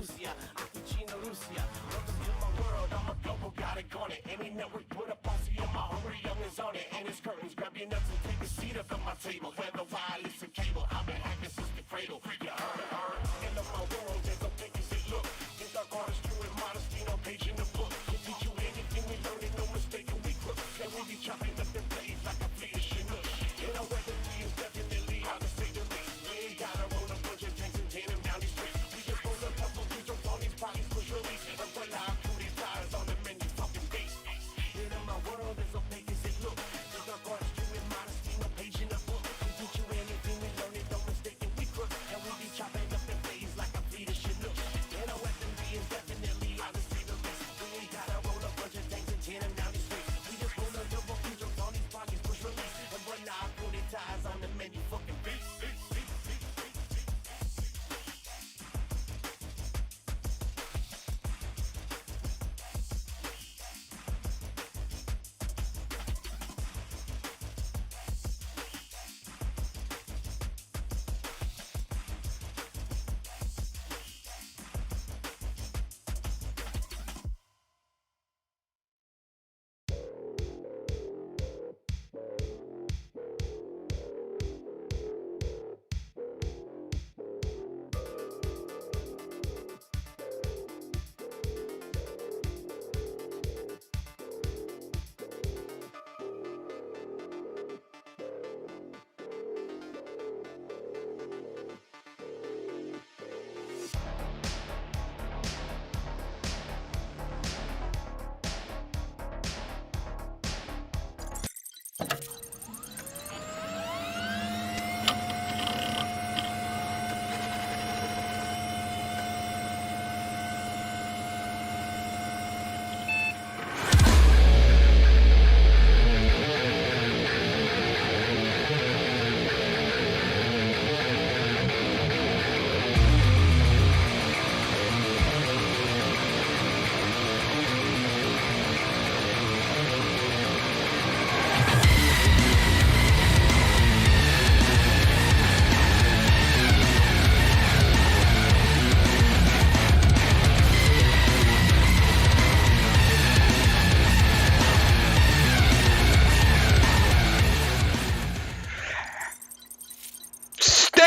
Lucia, Aquicino Lucia. Rosie in my world, I'm a global, got it on it. Any network put a posse in my hurry, young is on it. And his curtains, grab your nuts and take a seat up at my table. Whether wireless or cable, I've been hacking since the cradle. You heard. End of my world, there's a big as it look. Think dark artists true and modesty, no page in the book. Can teach you anything we learn it, no mistake, and we crook. And we be chopping up the blades like a fleet of Chinook. And our weaponry is definitely out to say the least. We ain't gotta roll a bunch of tanks and tan them down these streets. We just roll a couple dudes on these bodies, push release. And we're live through these tires on the menu, fucking beast. End of my world, as opaque as it look. Think dark artists true and modesty, no page in the book. Can teach you anything we learn it, no mistake, and we crook. And we be chopping up the blades like a fleet of Chinook. And our weaponry is definitely out to say the least. We ain't gotta roll a bunch of tanks and tan them down these streets. We just roll a couple dudes on these bodies, push release. And we're live through these tires on the menu, fucking beast.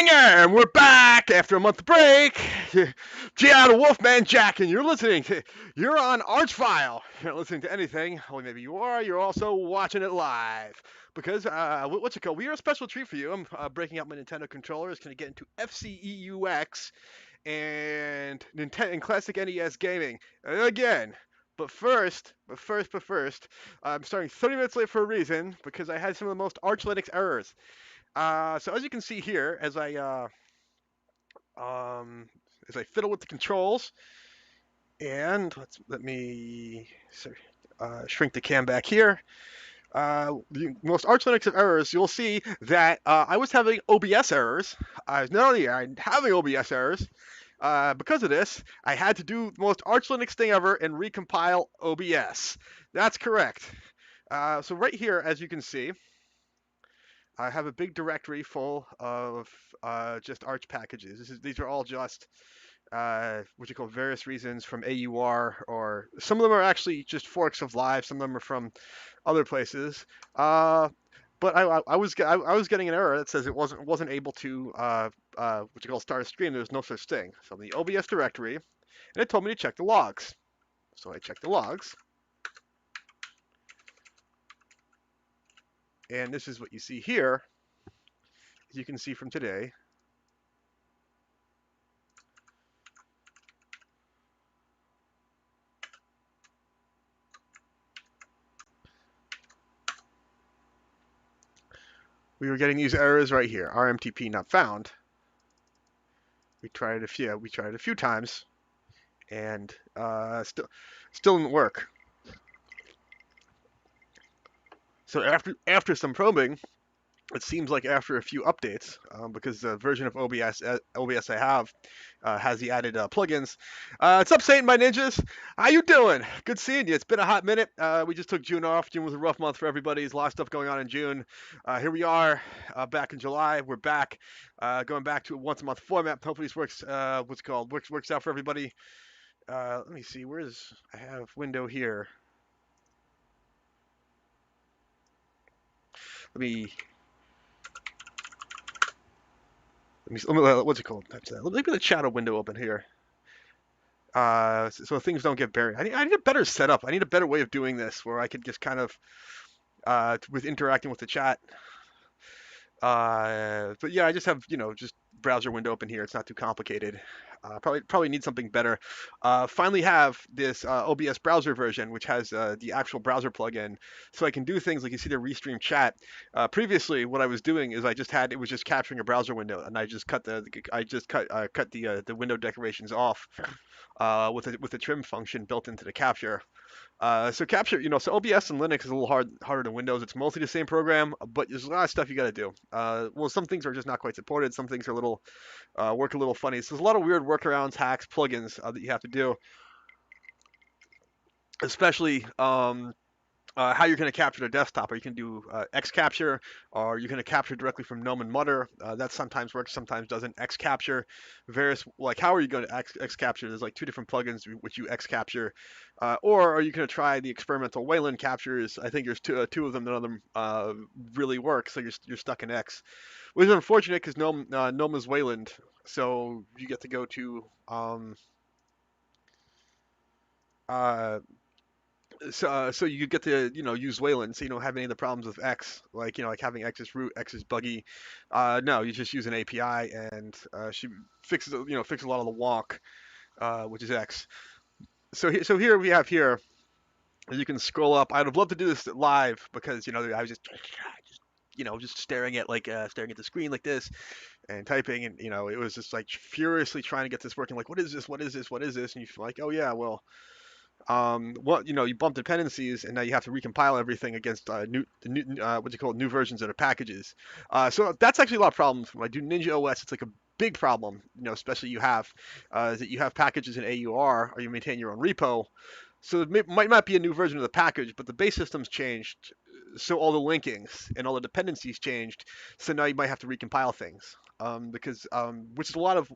And we're back after a month break. G out of Wolfman Jack, and you're on Archvile. You're not listening to anything. Well, maybe you are. You're also watching it live. Because, what's it called? We are a special treat for you. I'm breaking out my Nintendo controller. It's going to get into FCEUX and classic NES gaming. And again. But first, I'm starting 30 minutes late for a reason, because I had some of the most Arch Linux errors. So as you can see here, as I fiddle with the controls, and let me shrink the cam back here. The most Arch Linux errors, you'll see that I was having OBS errors. Not only am I having OBS errors, because of this, I had to do the most Arch Linux thing ever and recompile OBS. That's correct. So right here, as you can see, I have a big directory full of just Arch packages. These are all just what you call various reasons from AUR, or some of them are actually just forks of Live. Some of them are from other places. But I was getting an error that says it wasn't able to what you call start a stream. There's no such thing. So the OBS directory, and it told me to check the logs. So I checked the logs. And this is what you see here, as you can see from today. We were getting these errors right here. RMTP not found. We tried a few times, and still didn't work. So after some probing, it seems like after a few updates, because the version of OBS I have has the added plugins. What's up, Saint, my ninjas? How you doing? Good seeing you. It's been a hot minute. We just took June off. June was a rough month for everybody. There's a lot of stuff going on in June. Here we are, back in July. We're back, going back to a once a month format. Hopefully this works. What's it called? Works out for everybody. Let me see. I have window here. Let me what's it called? Let me get the shadow window open here. So things don't get buried. I need a better setup. I need a better way of doing this where I could just kind of, with interacting with the chat. But yeah, I just have, just browser window open here. It's not too complicated. Probably need something better. Finally have this OBS browser version, which has the actual browser plugin, so I can do things like you see the restream chat. Previously, what I was doing is it was just capturing a browser window, and cut the window decorations off with a trim function built into the capture. So OBS and Linux is a little harder than Windows. It's mostly the same program, but there's a lot of stuff you got to do. Well, some things are just not quite supported. Some things are work a little funny. So there's a lot of weird workarounds, hacks, plugins that you have to do, especially how you're going to capture the desktop. Are you can do X capture, or you're going to capture directly from GNOME and Mutter. That sometimes works, sometimes doesn't. X capture, various like how are you going to X capture? There's like two different plugins which you X capture, or are you going to try the experimental Wayland captures? I think there's two of them. None of them really work, so you're stuck in X, which is unfortunate because GNOME is Wayland, so you get to go to uh, so you get to use Wayland, so you don't have any of the problems with X, like like having X is root, X is buggy. No, you just use an API, and she fixes a lot of the walk, which is X. So here we have here. You can scroll up. I'd have loved to do this live because I was just staring at the screen like this and typing, and it was just like furiously trying to get this working. Like, what is this? What is this? What is this? And you feel like, oh yeah, well, you bump dependencies, and now you have to recompile everything against new versions of the packages. So that's actually a lot of problems. When I do Ninja OS, it's like a big problem, especially that you have packages in AUR, or you maintain your own repo. So it might not be a new version of the package, but the base system's changed, so all the linkings and all the dependencies changed. So now you might have to recompile things, because which is a lot of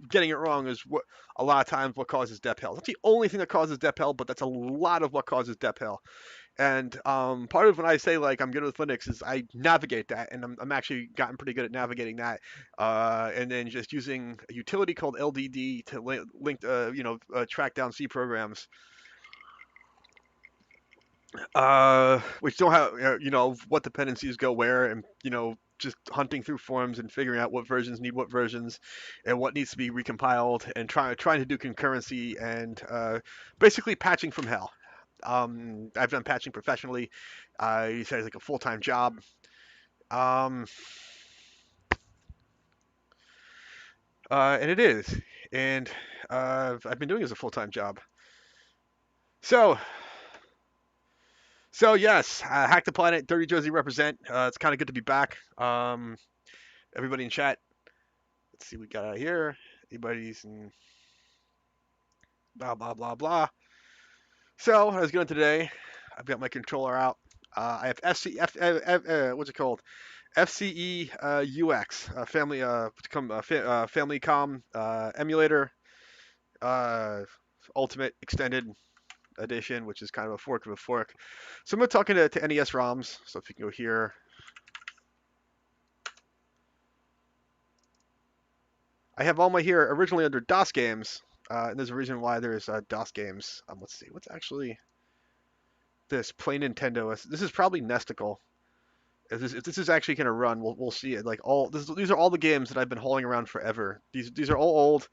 getting it wrong is what a lot of times what causes dep hell. That's the only thing that causes dep hell, but that's a lot of what causes dep hell. And part of when I say like I'm good with Linux is I navigate that, and I'm actually gotten pretty good at navigating that, and then just using a utility called LDD to track down C programs, which don't have what dependencies go where, and just hunting through forums and figuring out what versions need what versions and what needs to be recompiled, and trying to do concurrency, and basically patching from hell. I've done patching professionally. You said it's like a full-time job. Um, and it is. And I've been doing it as a full-time job. So, so yes, Hack the Planet, Dirty Jersey represent. It's kind of good to be back. Everybody in chat. Let's see what we got out here. Anybody's in blah blah blah blah. So I was going today. I've got my controller out. I have what's it called? FCEUX Family Emulator, uh, Ultimate Extended Edition, which is kind of a fork of a fork. So I'm going to talk to NES ROMs. So if you can go here, I have all my here originally under DOS games, and there's a reason why there's DOS games. Let's see, what's actually this Play Nintendo? This is probably Nesticle. If this is actually going to run, we'll see it. Like these are all the games that I've been hauling around forever. These are all old.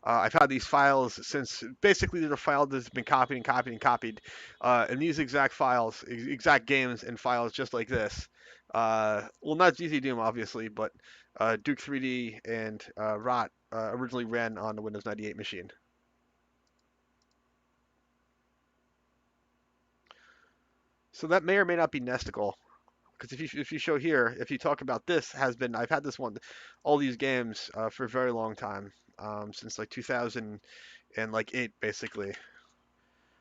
I've had these files since basically they're a file that's been copied and copied and copied, and these exact files, exact games and files just like this. Well, not GZ Doom obviously, but Duke 3D and Rot originally ran on the Windows 98 machine. So that may or may not be Nesticle. Because if you show here, if you talk about this, has been I've had this one, all these games for a very long time, since like 2000 and like eight basically.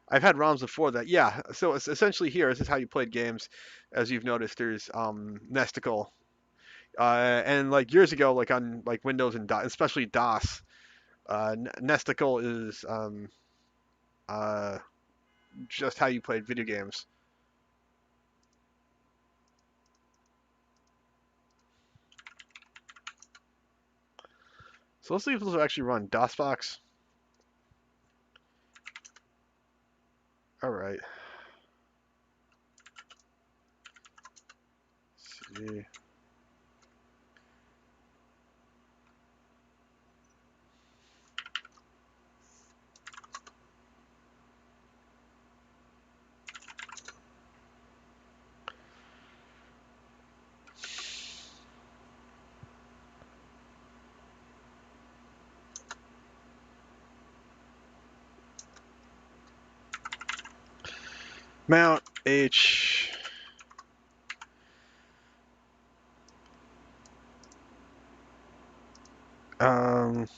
I've had ROMs before that. Yeah. So it's essentially here. This is how you played games, as you've noticed. There's Nesticle, and like years ago, like on like Windows and DOS, especially DOS, Nesticle is uh, just how you played video games. So let's see if this will actually run DOSBox. All right. Let's see. Mount H. Um,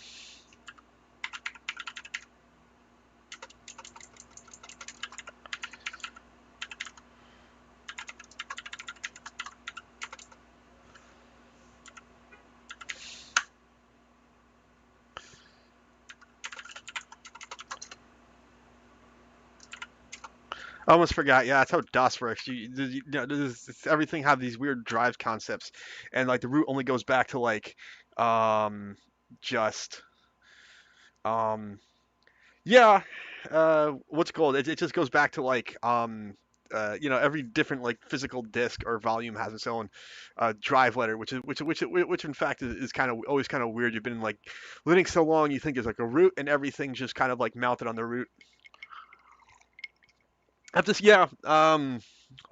I almost forgot. Yeah, that's how DOS works. Everything have these weird drive concepts, and like the root only goes back to like, um, just um, yeah, what's it called? It just goes back to like every different like physical disk or volume has its own drive letter, which in fact is kind of always kind of weird. You've been like Linux so long, you think there's like a root, and everything's just kind of like mounted on the root. I've just yeah.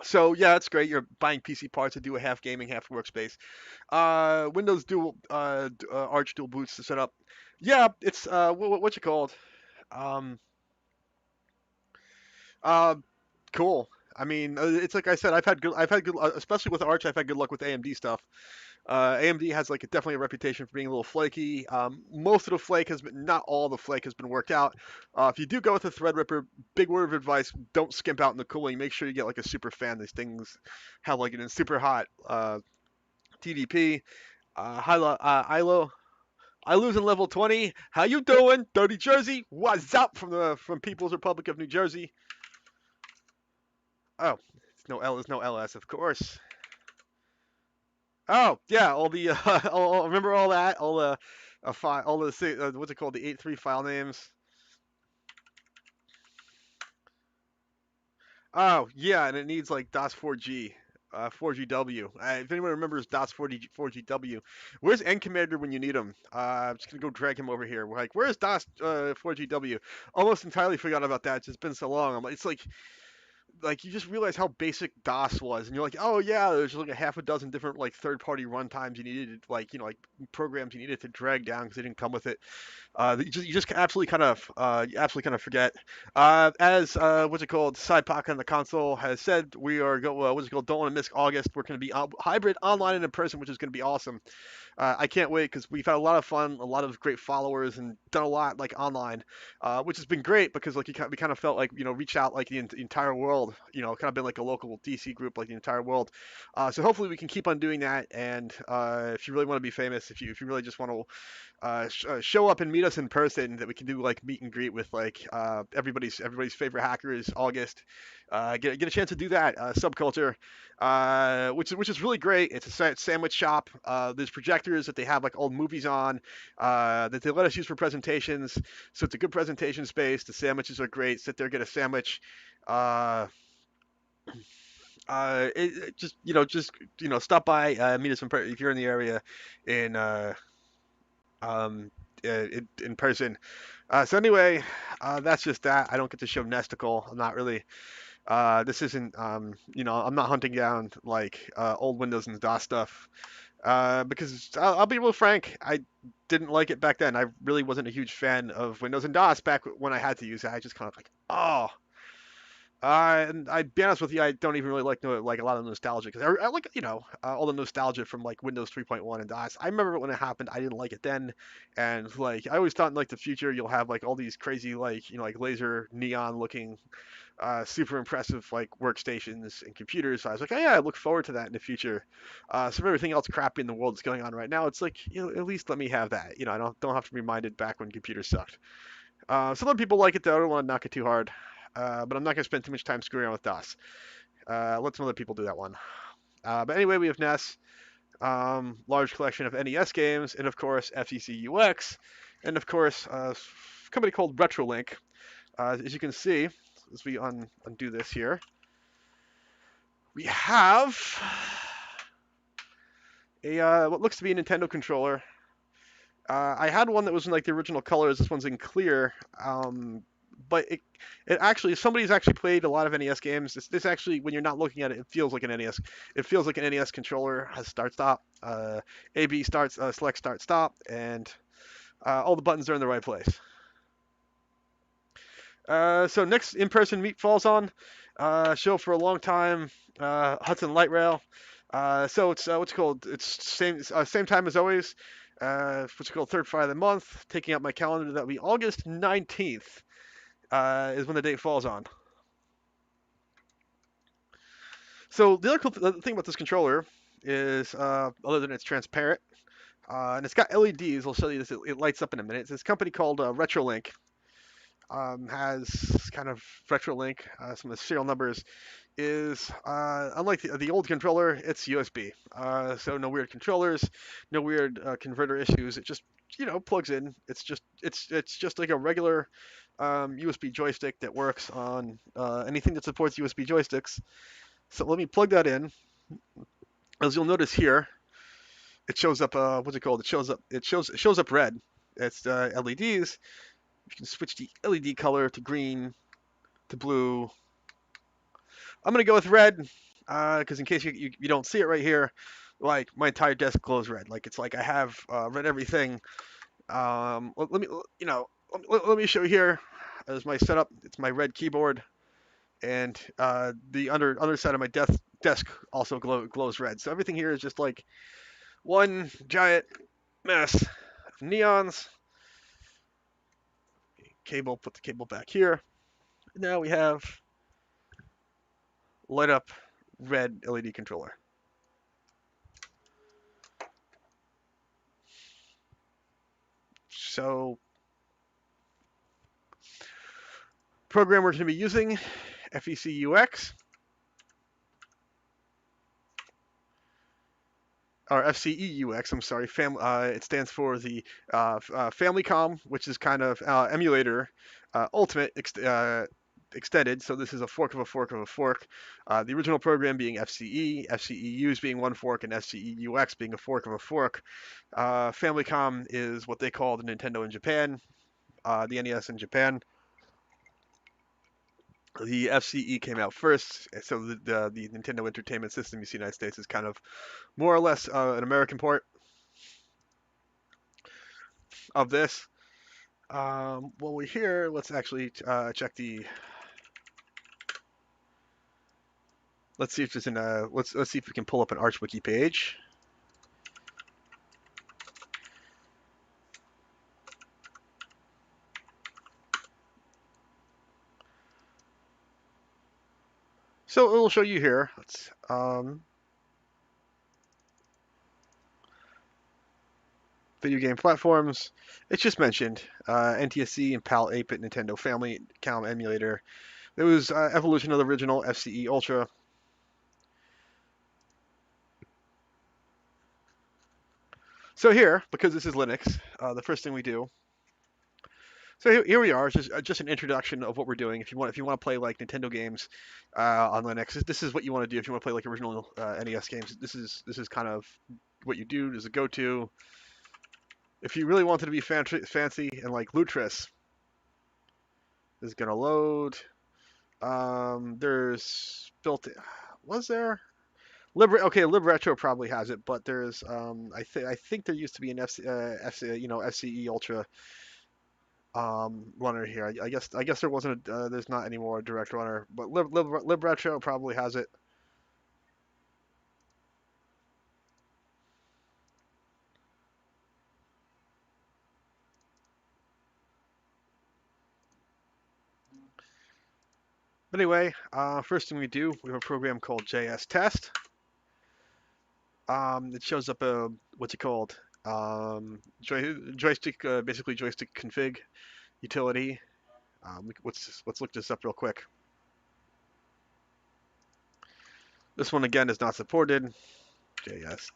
So yeah, that's great. You're buying PC parts to do a half gaming, half workspace. Windows dual Arch dual boots to set up. Yeah, it's what's it called? Um, uh, cool. I mean, it's like I said, I've had good, especially with Arch, I've had good luck with AMD stuff. AMD has like definitely a reputation for being a little flaky. Most of the flake has been, not all the flake has been worked out. If you do go with a Threadripper, big word of advice: don't skimp out in the cooling. Make sure you get like a super fan. These things have like a super hot TDP. ILO. I lose in level 20. How you doing, Dirty Jersey? What's up from People's Republic of New Jersey? Oh, it's no L. There's no LS, of course. Oh yeah, all the remember all that, all the file, all the what's it called, the 8.3 file names. Oh yeah, and it needs like DOS 4G, 4GW. If anyone remembers DOS 4G, 4GW, where's N Commander when you need him? I'm just gonna go drag him over here. We're like, where's DOS 4GW? Almost entirely forgot about that. It's just been so long. It's like you just realize how basic DOS was, and you're like, oh yeah, there's like a half a dozen different like third-party runtimes you needed, like like programs you needed to drag down because they didn't come with it. You just absolutely kind of forget. As what's it called? Sidepock on the console has said, we are what's it called? Don't want to miss August. We're going to be hybrid online and in person, which is going to be awesome. I can't wait because we've had a lot of fun, a lot of great followers, and done a lot like online, which has been great because like we kind of felt like reach out like the entire world, kind of been like a local DC group like the entire world. So hopefully we can keep on doing that. And if you really want to be famous, if you really just want to show up and meet us in person, that we can do like meet and greet with like everybody's favorite hacker is August. Get a chance to do that. Subculture, which is really great. It's a sandwich shop. There's projectors that they have like old movies on, that they let us use for presentations. So it's a good presentation space. The sandwiches are great. Sit there, get a sandwich. Uh, stop by, meet us if you're in the area, in um, in person. So anyway, that's just that. I don't get to show Nesticle. I'm not really. This isn't. I'm not hunting down like old Windows and DOS stuff. Because I'll be real frank, I didn't like it back then. I really wasn't a huge fan of Windows and DOS back when I had to use it. I just kind of like, oh, And I'd be honest with you, I don't even really like a lot of the nostalgia because I like all the nostalgia from like Windows 3.1 and DOS. I remember when it happened, I didn't like it then, and like I always thought in like the future you'll have like all these crazy like like laser neon looking super impressive like workstations and computers. So I was like, oh yeah, I look forward to that in the future. Some everything else crappy in the world that's going on right now, it's like at least let me have that. I don't have to be reminded back when computers sucked. Some other people like it though. I don't want to knock it too hard. But I'm not going to spend too much time screwing around with DOS. Let some other people do that one. But anyway, we have NES, large collection of NES games, and of course FCEUX, and of course a company called RetroLink. As you can see, as we undo this here, we have a what looks to be a Nintendo controller. I had one that was in like the original colors. This one's in clear. But it actually somebody's actually played a lot of NES games. This actually, when you're not looking at it, it feels like an NES. It feels like an NES controller. Has start stop, A B starts, select start stop, and all the buttons are in the right place. So next in-person meet falls on show for a long time. Hudson Light Rail. So it's what's it called? It's same time as always. What's it called? Third Friday of the month. Taking out my calendar, that'll be August 19th. Is when the date falls on. So the other cool thing about this controller is, other than it's transparent, and it's got LEDs. I'll show you this. It lights up in a minute. It's this company called RetroLink. Has kind of RetroLink. Some of the serial numbers is unlike the old controller, it's USB. So no weird controllers, no weird converter issues. It just plugs in. It's just like a regular USB joystick that works on anything that supports USB joysticks. So let me plug that in. As you'll notice here, it shows up. What's it called? It shows up red. It's LEDs. You can switch the LED color to green, to blue. I'm gonna go with red, because in case you don't see it right here, like my entire desk glows red. Like it's like I have red everything. Let me let me show you here as my setup. It's my red keyboard, and the underside of my desk also glows red. So everything here is just like one giant mess of neons. Cable, put the cable back here. Now we have light up red LED controller. So program we're going to be using, FECUX, or FCEUX, I'm sorry. It stands for the Famicom, which is kind of emulator, Ultimate extended. So this is a fork of a fork of a fork. The original program being FCE, FCEUs being one fork, and FCEUX being a fork of a fork. Famicom is what they call the Nintendo in Japan, the NES in Japan. The FCE came out first, so the Nintendo Entertainment System you see in the United States is kind of more or less an American port of this. While we're here, let's actually check the. Let's see if there's an let's see if we can pull up an ArchWiki page. So it will show you here. Let's video game platforms. It's just mentioned NTSC and PAL 8-bit Nintendo Family COM emulator. There was evolution of the original FCE Ultra. So here, because this is Linux, the first thing we do. So here we are. It's just an introduction of what we're doing. If you want to play like Nintendo games on Linux, this is what you want to do. If you want to play like original NES games, this is kind of what you do. There's a go-to. If you really wanted to be fancy and like Lutris, this is gonna load. There's built. Was there? LibRetro probably has it, but there's I think there used to be an FCE Ultra runner here. I guess there wasn't there's not anymore a direct runner, but libretro probably has it. But anyway, first thing we have a program called JS test. It shows up a what's it called? Joystick, basically joystick config utility. Let's look this up real quick. This one again is not supported. JS.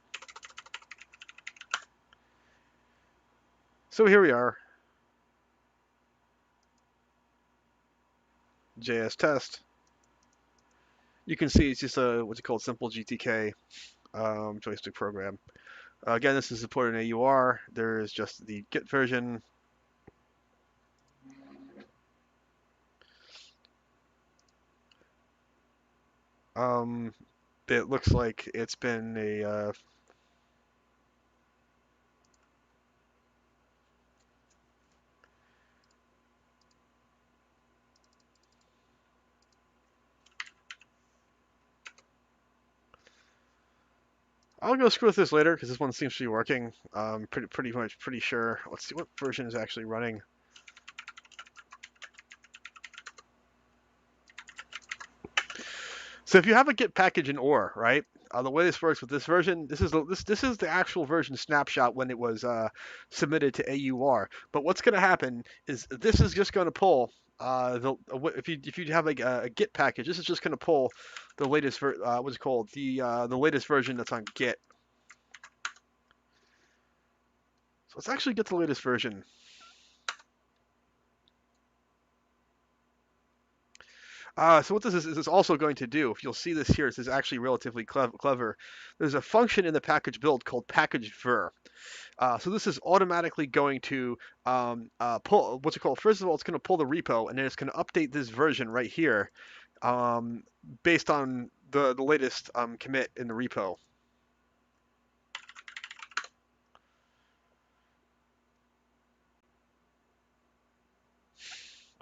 So here we are. JS test. You can see it's just a what's it called simple GTK joystick program. Again, this is supported in AUR. There is just the Git version. Um, it looks like it's been a I'll go screw with this later because this one seems to be working. Pretty sure. Let's see what version is actually running. So if you have a Git package in OR, right? The way this works with this version, this is the actual version snapshot when it was submitted to AUR. But what's going to happen is this is just going to pull if you have a Git package, this is just going to pull the latest what's it called the latest version that's on Git. So let's actually get the latest version. So what this is also going to do, if you'll see this here, this is actually relatively clever. There's a function in the package build called package vir. So this is automatically going to pull, what's it called? First of all, it's going to pull the repo, and then it's going to update this version right here um, based on the latest commit in the repo.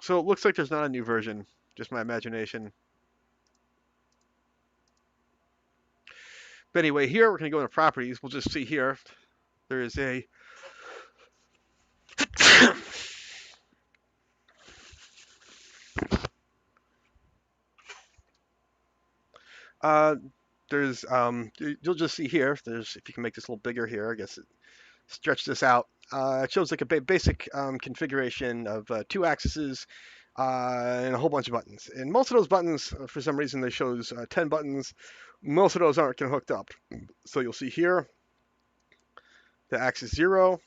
So it looks like there's not a new version, just my imagination. But anyway, here we're going to go into properties. We'll just see here. There is a uh, there's you'll just see here. There's if you can make this a little bigger here, I guess stretch this out. It shows like a basic configuration of 2 axes and a whole bunch of buttons. And most of those buttons, for some reason, they shows 10 buttons. Most of those aren't hooked up. So you'll see here the axis 0,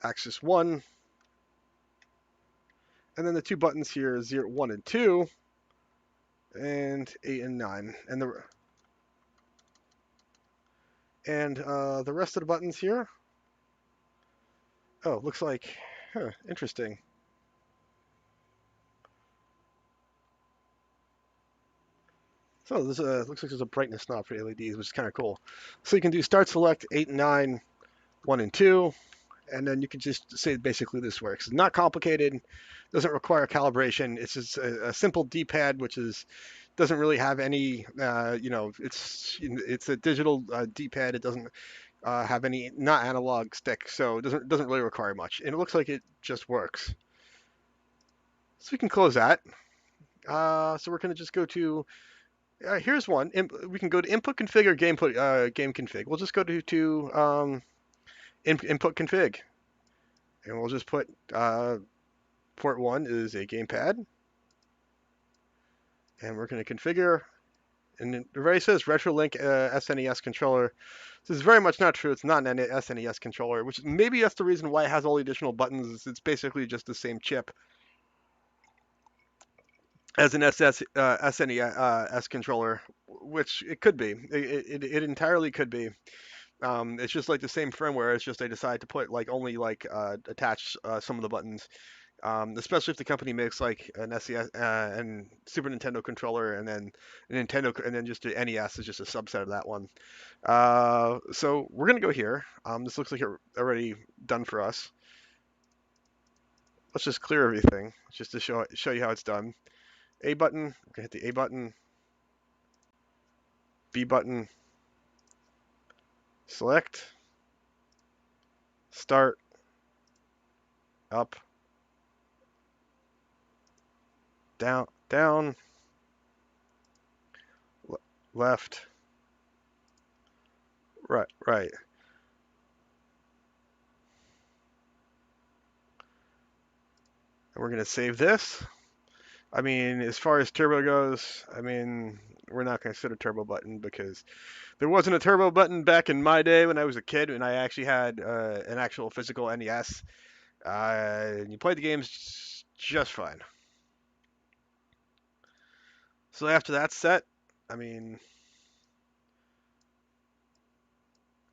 axis 1, and then the 2 buttons here 0, 1, and 2, and 8 and 9. And the rest of the buttons here. Oh, looks like, interesting. So this looks like there's a brightness knob for LEDs, which is kind of cool. So you can do start select 8 and 9, 1 and 2, and then you can just say basically this works. It's not complicated, doesn't require calibration. It's just a simple D-pad, which doesn't really have any, it's a digital D-pad. It doesn't have any not analog stick, so it doesn't really require much. And it looks like it just works. So we can close that. So we're going to just go to here's one. We can go to input config or game config. We'll just go to input config, and we'll just put port 1 is a gamepad, and we're going to configure. And it already says RetroLink SNES controller. This is very much not true. It's not an SNES controller, which maybe that's the reason why it has all the additional buttons. It's basically just the same chip as an SNES controller, which it could be. It entirely could be. It's just like the same firmware. It's just they decide to put like only like attach some of the buttons. Especially if the company makes like an SES and Super Nintendo controller, and then a Nintendo, and then just the NES is just a subset of that one. So we're gonna go here. This looks like it already done for us. let's just clear everything just to show you how it's done. A button. I'm gonna hit the A button. B button. Select. Start. Up. Down. Down. Left. Right. Right. And we're gonna save this. I mean, as far as turbo goes, I mean, we're not going to set a turbo button because there wasn't a turbo button back in my day when I was a kid and I actually had an actual physical NES. You played the games just fine. So after that's set, I mean,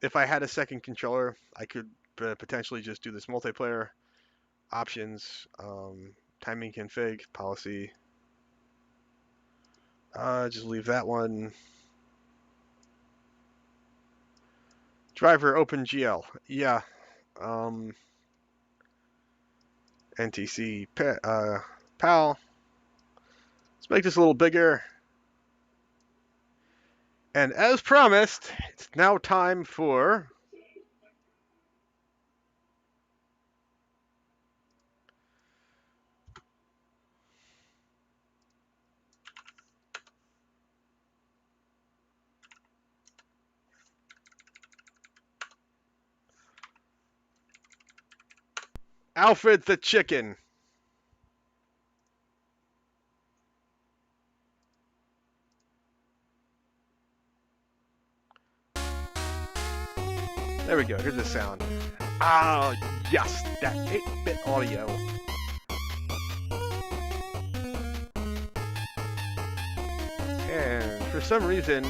if I had a second controller, I could potentially just do this multiplayer options, timing config, policy. Just leave that one. Driver OpenGL. Yeah. NTC PAL. Let's make this a little bigger. And as promised, it's now time for Alfred the Chicken. There we go. Here's the sound. Ah, yes, that 8-bit audio. And for some reason,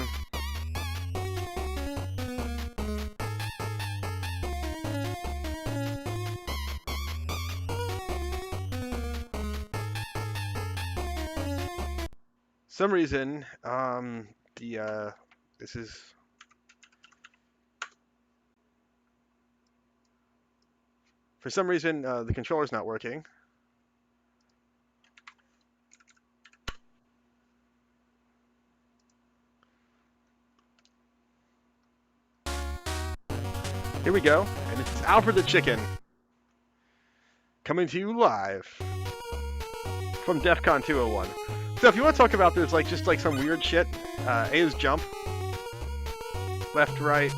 this is for some reason the controller's not working. Here we go, and it's Alfred the Chicken coming to you live from DEF CON 201. So if you want to talk about there's like just like some weird shit, A is jump, left, right.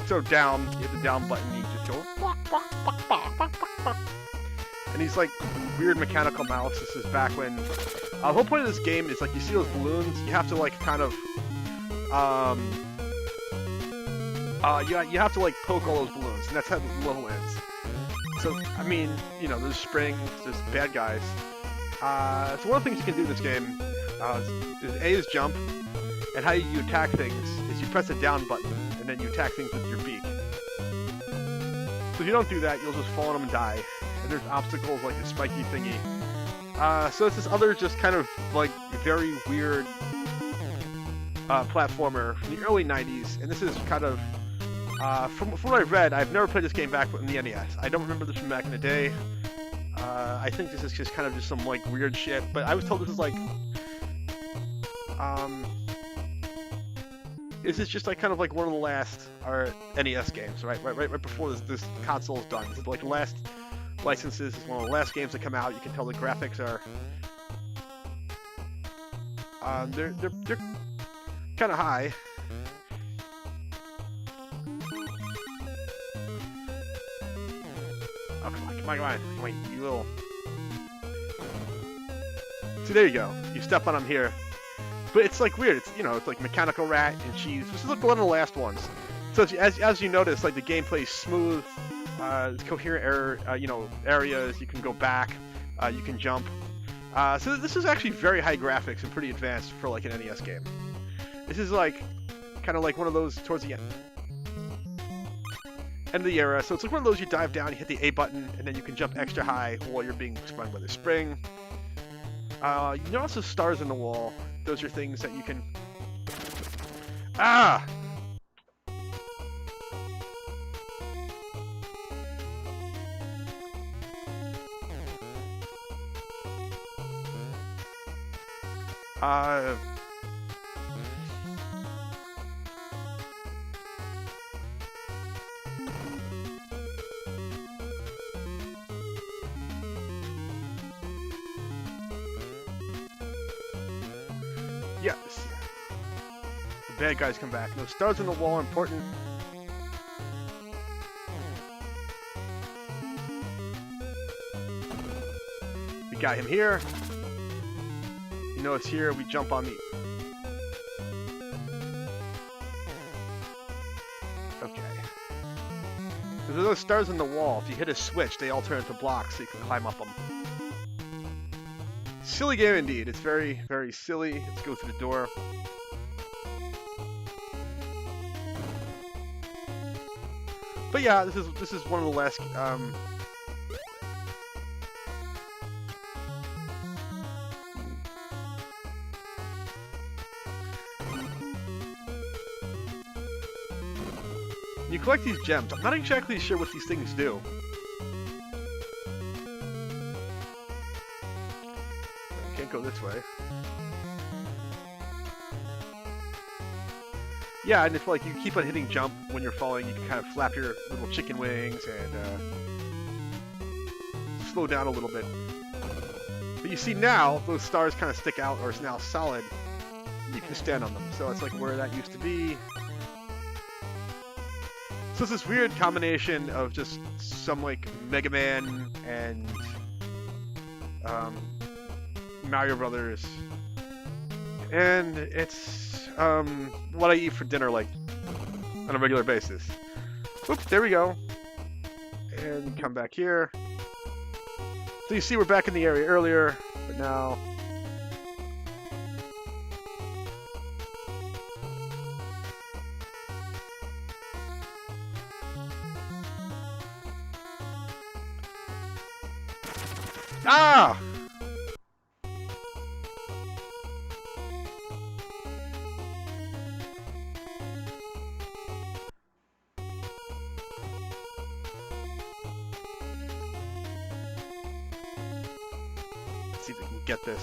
So down, you hit the down button, you just go, and he's like weird mechanical mouse. This is back when the whole point of this game is like you see those balloons, you have to like kind of you have to like poke all those balloons, and that's how the level ends. So I mean, you know, there's springs, there's bad guys. So one of the things you can do in this game is A is jump, and how you attack things is you press the down button, and then you attack things with your beak. So if you don't do that, you'll just fall on them and die. And there's obstacles like a spiky thingy. So it's this other just kind of like very weird platformer from the early 90s, and this is kind of from what I've read, I've never played this game back in the NES. I don't remember this from back in the day. I think this is just kind of just some like weird shit, but I was told this is like this is just like kind of like one of the last NES games, right before this console is done. This is like the last licenses. It's one of the last games that come out. You can tell the graphics are they're kind of high. Oh, come on, you little. So there you go. You step on them here. But it's like weird. It's, you know, it's like Mechanical Rat and Cheese. This is like one of the last ones. So as you notice, like the gameplay is smooth. It's coherent areas. You can go back. You can jump. So this is actually very high graphics and pretty advanced for like an NES game. This is like kind of like one of those towards the end of the era. So it's like one of those you dive down, you hit the A button, and then you can jump extra high while you're being sprung by the spring. You notice the stars in the wall. Those are things that you can... So I'm, Uh, yes. The bad guys come back. No stars on the wall are important. We got him here. You know it's here. We jump on the... Okay. There's those stars in the wall. If you hit a switch, they all turn into blocks so you can climb up them. Silly game indeed. It's very, very silly. Let's go through the door. But yeah, this is one of the last you collect these gems. I'm not exactly sure what these things do. Can't go this way. Yeah, and if like you keep on hitting jump when you're falling, you can kind of flap your little chicken wings and slow down a little bit. But you see now, those stars kind of stick out, or it's now solid. You can stand on them. So it's like where that used to be. So it's this weird combination of just some like Mega Man and Mario Brothers. And it's what I eat for dinner, like, on a regular basis. Oops, there we go. And come back here. So you see we're back in the area earlier, but now... Ah! Let's see if we can get this.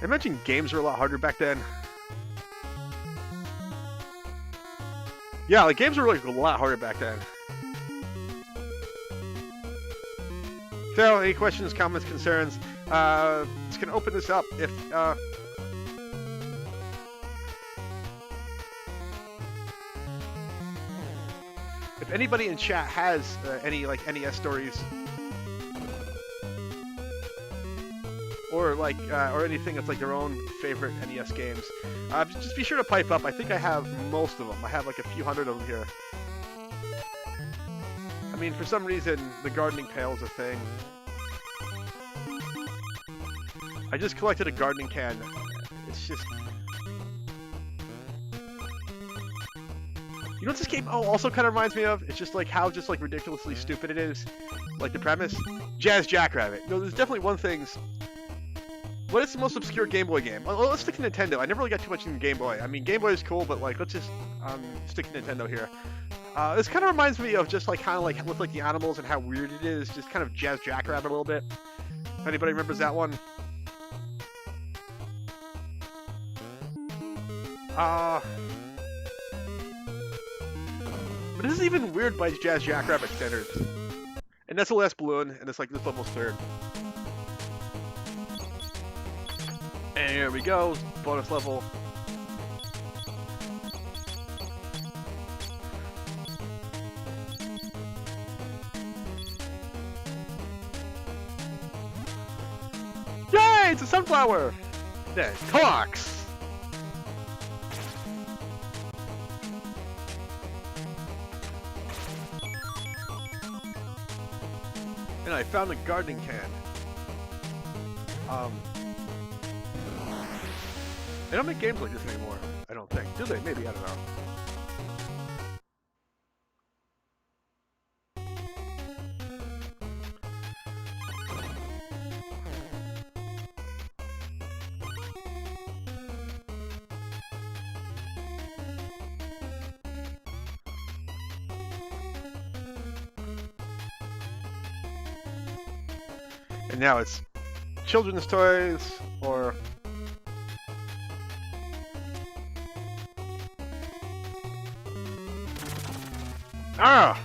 I imagine games were a lot harder back then. Yeah, like games were like a lot harder back then. So, any questions, comments, concerns? Just gonna open this up. If anybody in chat has any like NES stories, or like or anything that's like their own favorite NES games, just be sure to pipe up. I think I have most of them. I have like a few hundred of them here. I mean, for some reason, the gardening pail is a thing. I just collected a gardening can. It's just... You know what this game also kind of reminds me of? It's just like how just like ridiculously stupid it is. Like the premise. Jazz Jackrabbit. No, there's definitely one thing. What is the most obscure Game Boy game? Well, let's stick to Nintendo. I never really got too much in Game Boy. I mean, Game Boy is cool, but like, let's just stick to Nintendo here. This kind of reminds me of just like kind of like with like the animals and how weird it is. Just kind of Jazz Jackrabbit a little bit. If anybody remembers that one. But this is even weird by Jazz Jackrabbit standards. And that's the last balloon, and it's like this level's third. And here we go, bonus level. Yay, it's a sunflower! There, Clocks! And I found a gardening can. They don't make games like this anymore, I don't think. Do they? Maybe, I don't know. And now it's children's toys, or Ah!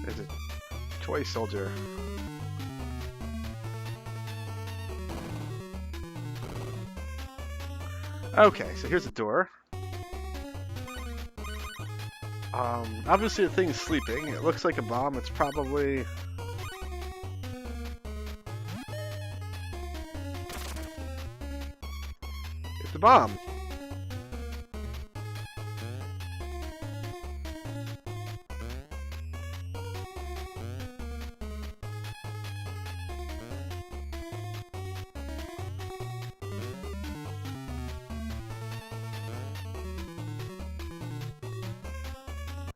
There's a toy soldier. Okay, so here's a door. Obviously the thing's sleeping. It looks like a bomb. It's probably... It's a bomb.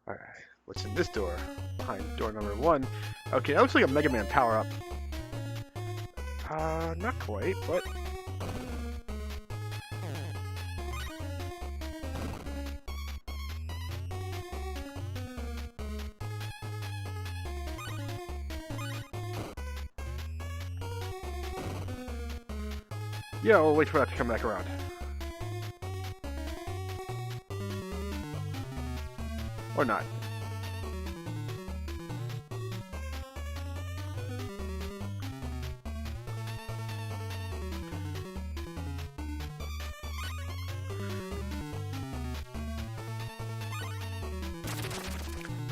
Alright, what's in this door? Behind door number 1. Okay, that looks like a Mega Man power-up. Not quite, but... Yeah, we'll wait for that to come back around. Or not.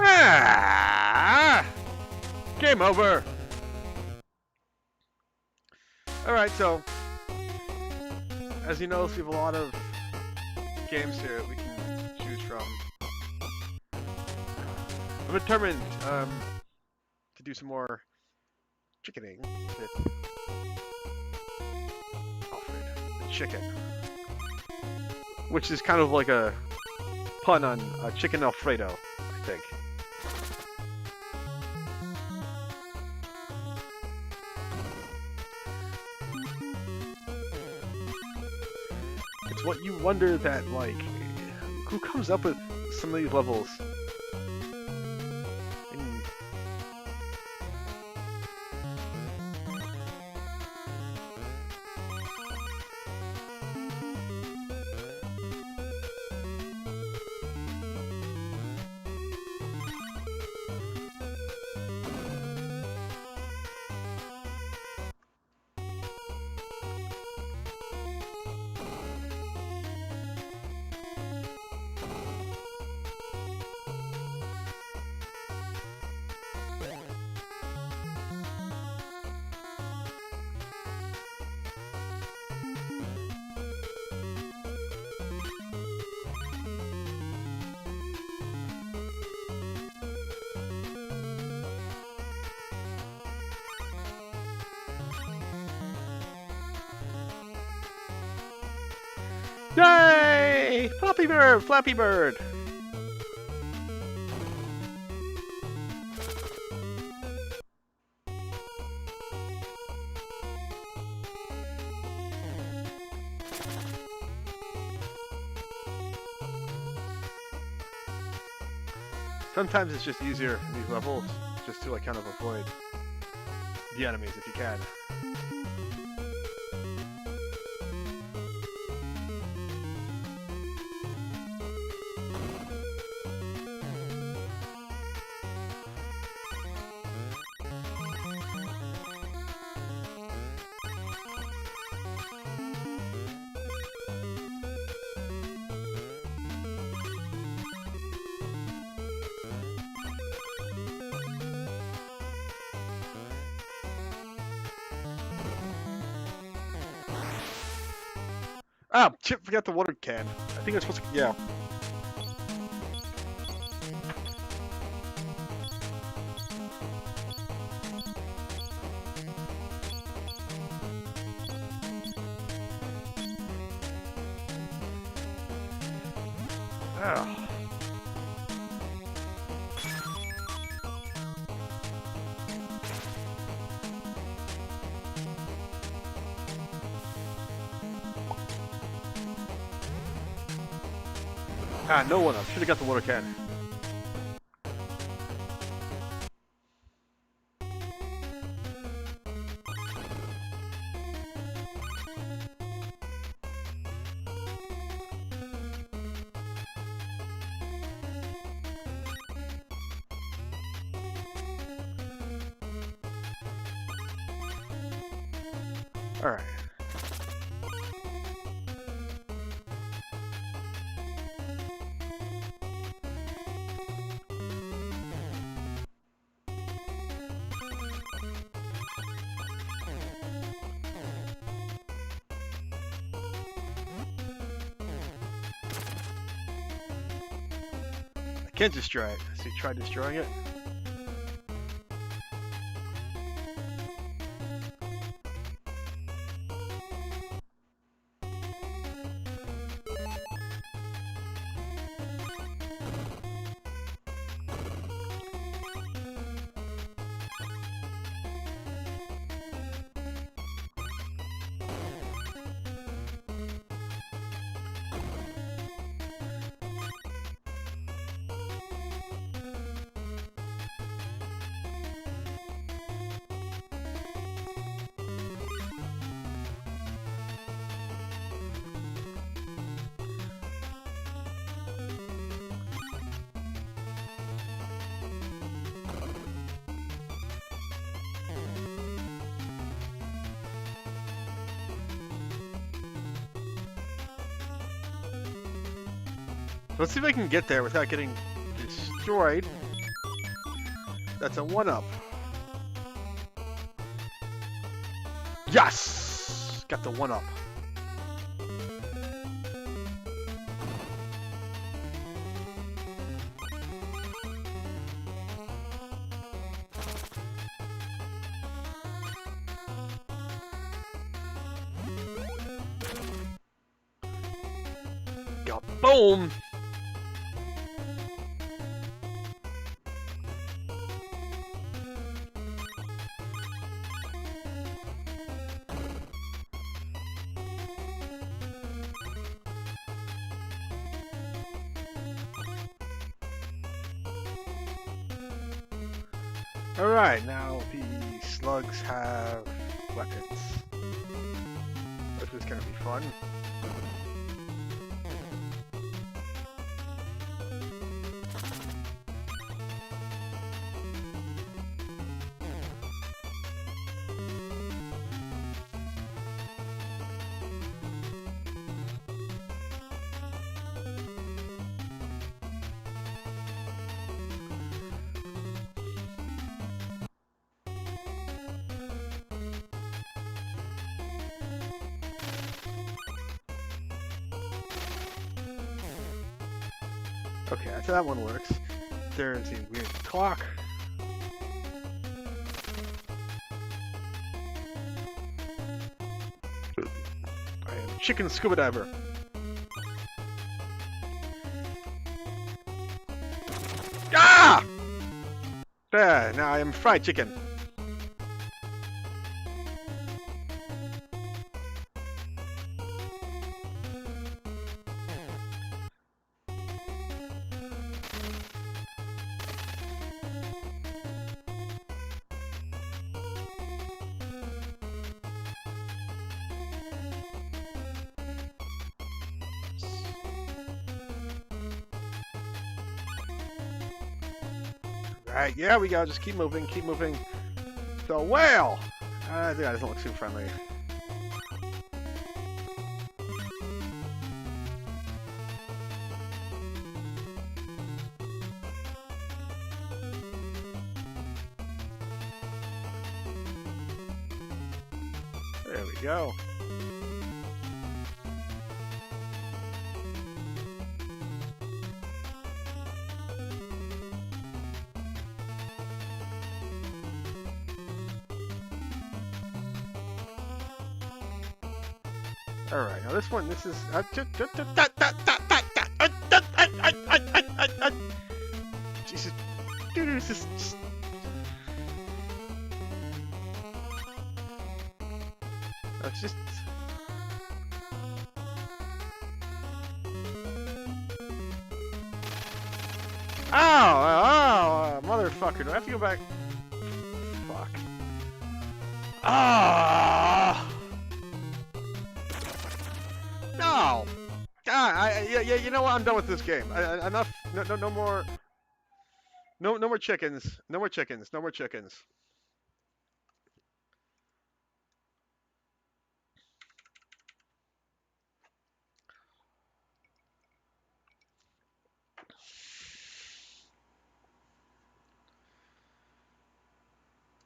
Ah! Game over! Alright, so... As you notice, we have a lot of games here that we can choose from. I'm determined to do some more chickening with Alfred the chicken, which is kind of like a pun on chicken Alfredo, I think. It's what you wonder that, like, who comes up with some of these levels? Yay! Flappy Bird! Flappy Bird! Sometimes it's just easier in these levels just to like kind of avoid the enemies if you can. Ah, Chip forgot the water can. I think it's supposed to, yeah. Oh. Ah, no one up. Should have got the water cannon. All right. I can't destroy it. So you try destroying it. Let's see if I can get there without getting destroyed. That's a 1-up. Yes! Got the 1-up. Boom! Alright, now the slugs have weapons. This is gonna be fun. Okay, so that one works. There's a weird clock. I am Chicken Scuba Diver. Ah! There, now I am fried chicken. Alright, yeah, we go. Just keep moving, keep moving. The whale! That doesn't look too friendly. There we go. Alright, now this one, this is... Motherfucker. Do I have to go back? Fuck. Ah! No! God, yeah, you know what? I'm done with this game. Enough. No more. No more chickens. No more chickens. No more chickens.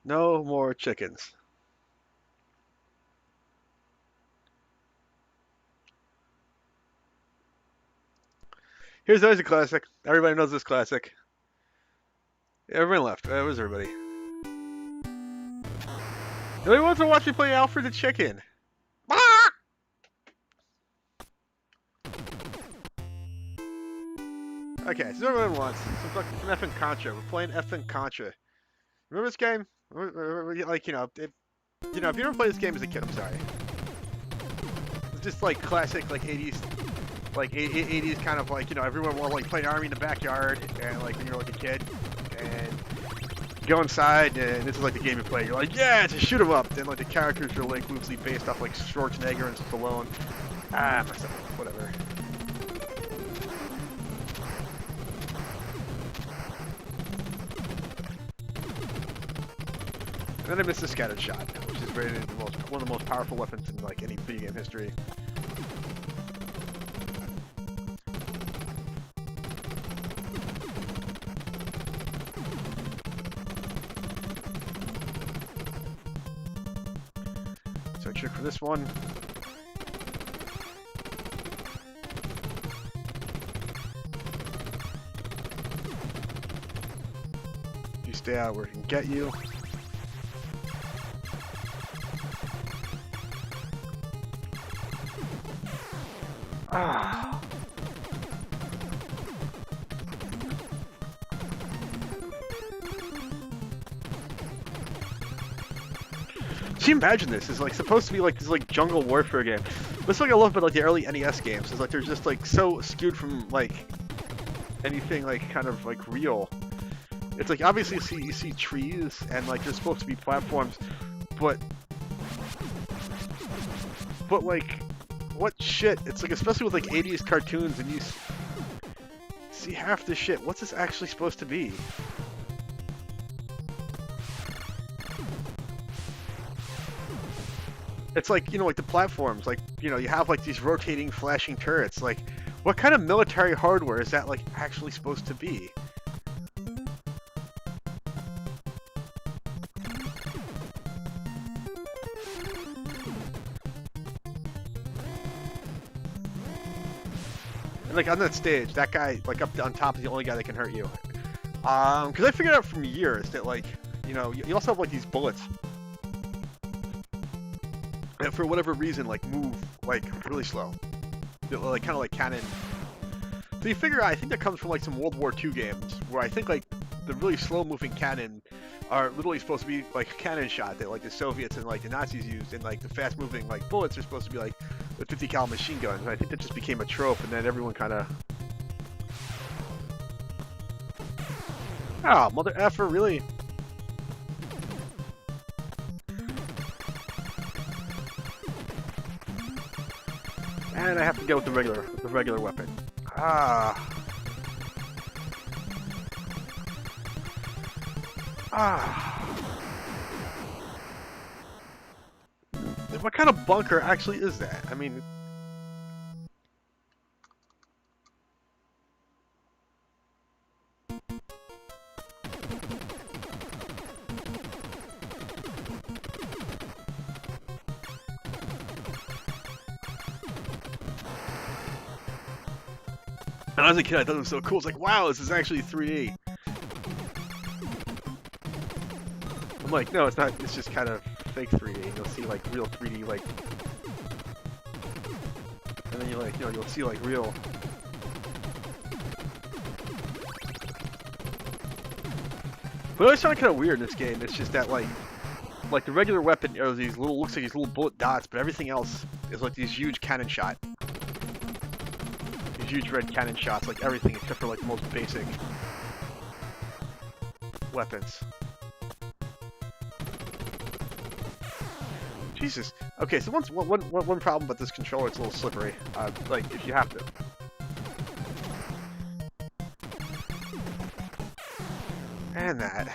No more chickens. Here's always a classic. Everybody knows this classic. Everyone left. Where was everybody? Nobody wants to watch me play Alfred the Chicken. Okay, so everyone wants some effing Contra. We're playing effing Contra. Remember this game? Like, if you never played this game as a kid, I'm sorry. It's just like classic, like 80s, like 80s kind of like, everyone will like play Army in the backyard, and like when you're like a kid, and you go inside, and this is like the game you play. You're like, yeah, to shoot 'em up. Then like the characters are like loosely based off like Schwarzenegger and Stallone. Whatever. And then I missed the scattered shot, which is rated one of the most powerful weapons in like any video game history. So trick for this one. You stay out where it can get you. Ah. So you imagine this is like supposed to be like this like jungle warfare game. That's like I love about like the early NES games. Is like they're just like so skewed from like anything like kind of like real. It's like obviously you see trees and like there's supposed to be platforms, but like what shit? It's like especially with like 80s cartoons and you see half the shit. What's this actually supposed to be? It's like, like the platforms, like, you have like these rotating flashing turrets. Like, what kind of military hardware is that like actually supposed to be? And like on that stage, that guy like up on top is the only guy that can hurt you. Because I figured out from years that like, you also have like these bullets that for whatever reason like move like really slow. They're, like kind of like cannon. So you figure out, I think that comes from like some World War II games where I think like the really slow moving cannon are literally supposed to be like a cannon shot that like the Soviets and like the Nazis used, and like the fast moving like bullets are supposed to be like the 50 cal machine guns. And I think that just became a trope, and then everyone kind of, oh, mother effer, really? And I have to go with the regular weapon. Ah. What kind of bunker actually is that? I mean, and as a kid, I thought it was so cool. It's like, wow, this is actually 3D. I'm like, no, it's not. It's just kind of fake 3D. You'll see like real 3D, like, and then you like, you'll see like real. But I always found it kind of weird in this game. It's just that like the regular weapon are these little, looks like these little bullet dots, but everything else is like these huge cannon shot. These huge red cannon shots, like everything except for like the most basic weapons. Jesus. Okay, so one problem about this controller, it's a little slippery. Like, if you have to. And that.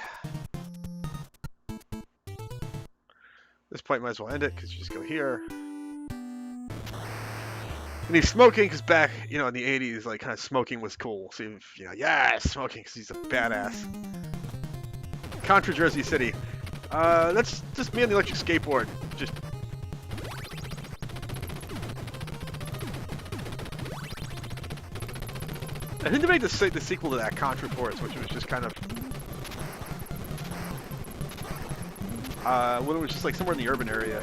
This point might as well end it, because you just go here. And he's smoking, because back, you know, in the 80s, like, kind of smoking was cool. So, you know, yeah, smoking, because he's a badass. Contra Jersey City. That's just me on the electric skateboard. Just... I think they made the sequel to that, Contra Force, which was just kind of... when it was just like somewhere in the urban area.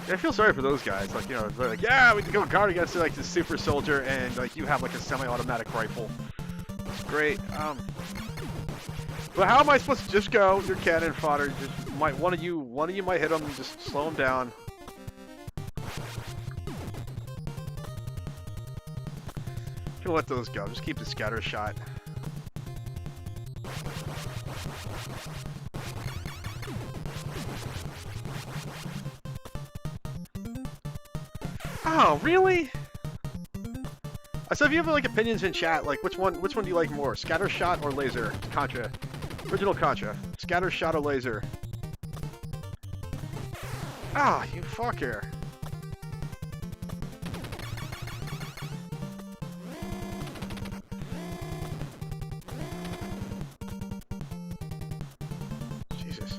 I feel sorry for those guys. Like, you know, they're like, yeah, we can go guard against like the super soldier, and like you have like a semi-automatic rifle. It's great. But how am I supposed to just go? Your cannon fodder. Just might one of you might hit him and just slow him down. You can let those go. Just keep the scatter shot. Oh, really? So if you have like opinions in chat, like which one do you like more? Scatter shot or laser? Contra. Original Contra. Scatter shot or laser? Ah, you fucker. Jesus.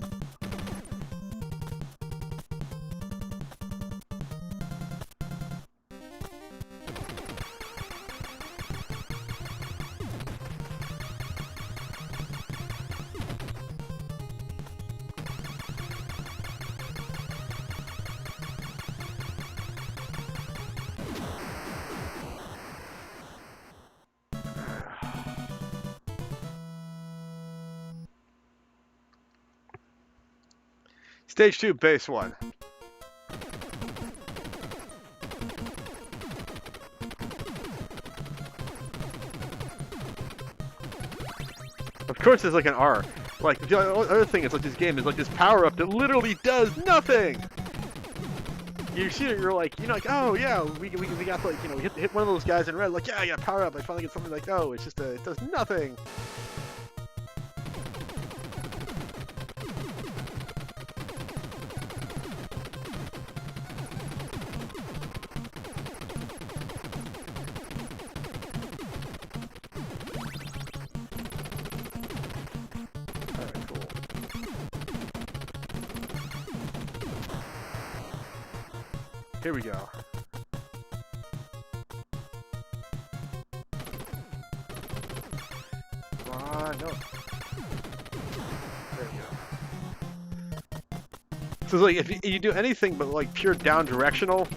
Stage 2, base 1. Of course there's like an R. Like, the other thing is like this game is like this power-up that literally does nothing! You see it, you're like, you know, like, oh yeah, we got like, you know, we hit one of those guys in red, like, yeah, I got power-up, I finally get something like, oh, it's just it does nothing! Here we go. Come on, no. There we go. So like, if you do anything but like pure down directional,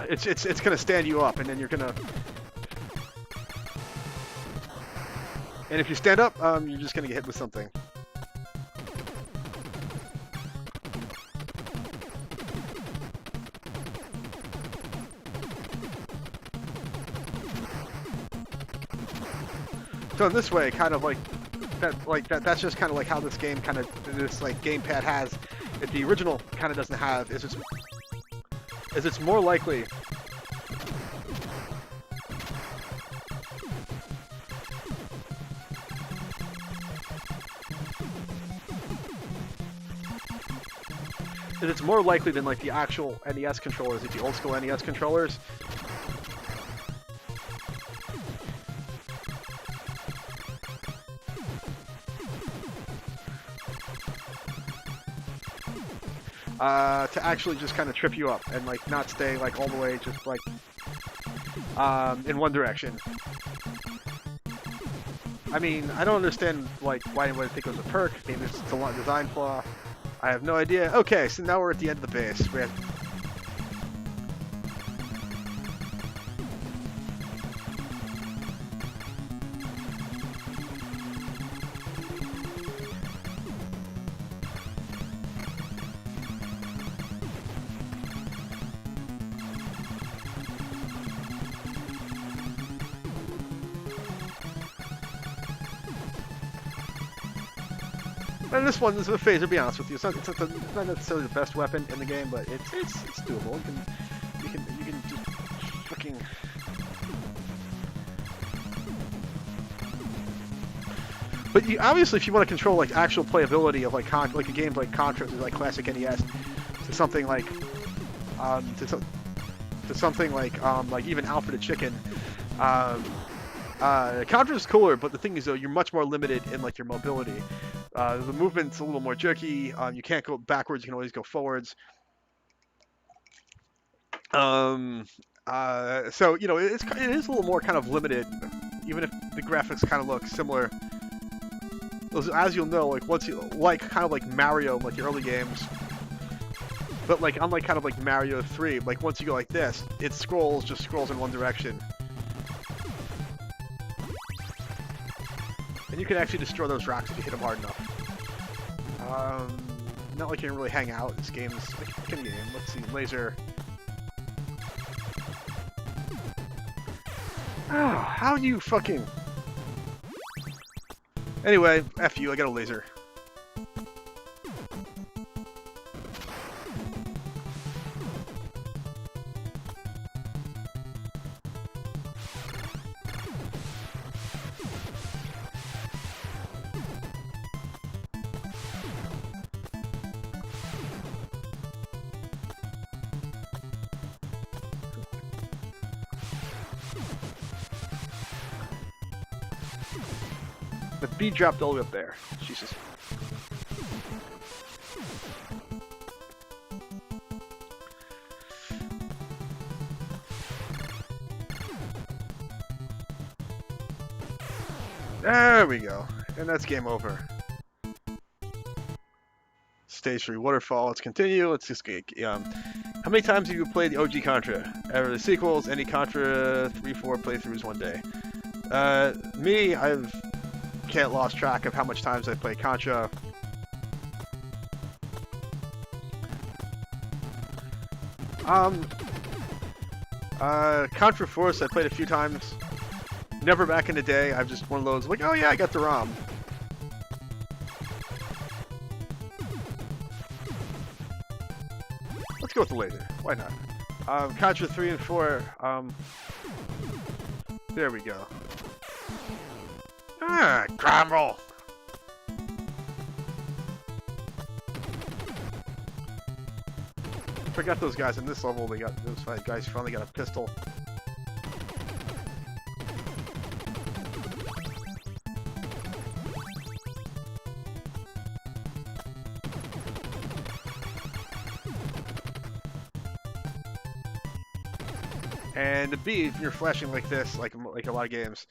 it's gonna stand you up, and then you're gonna. And if you stand up, you're just gonna get hit with something. So in this way, kind of like that's just kind of like how this game this like gamepad has. If the original kind of doesn't have, is it's more likely. It's more likely than like the actual NES controllers, like the old school NES controllers. To actually just kind of trip you up and like not stay like all the way just like in one direction. I mean, I don't understand like why anyone would think it was a perk. Maybe it's a design flaw. I have no idea. Okay, so now we're at the end of the base. We have... And this one is a phaser, to be honest with you. It's not necessarily the best weapon in the game, but it's doable. You can just fucking. But obviously, if you want to control like actual playability of like a game like Contra, like classic NES, to something like to something like even Alfred the Chicken. Contra's cooler, but the thing is though, you're much more limited in like your mobility. The movement's a little more jerky. You can't go backwards. You can always go forwards. So you know, it is a little more kind of limited, even if the graphics kind of look similar. As you'll know, like once you kind of like Mario, like the early games. But like unlike kind of like Mario 3, like once you go like this, it just scrolls in one direction. And you can actually destroy those rocks if you hit them hard enough. Not like you can really hang out. This game's like a game. Let's see, laser. Oh, how do you fucking... Anyway, F you, I got a laser. The bee dropped all the way up there. Jesus. There we go. And that's game over. Stage 3 waterfall. Let's continue. Let's just get... how many times have you played the OG Contra? Ever the sequels? Any Contra 3-4 playthroughs one day? Me, I've... can't lost track of how much times I played Contra. Contra Force I played a few times. Never back in the day. I'm just one of those like, oh yeah, I got the ROM. Let's go with the laser. Why not? Contra 3 and 4. There we go. Crumble! Forgot those guys in this level. Those five guys finally got a pistol. And the B, if you're flashing like this, like a lot of games,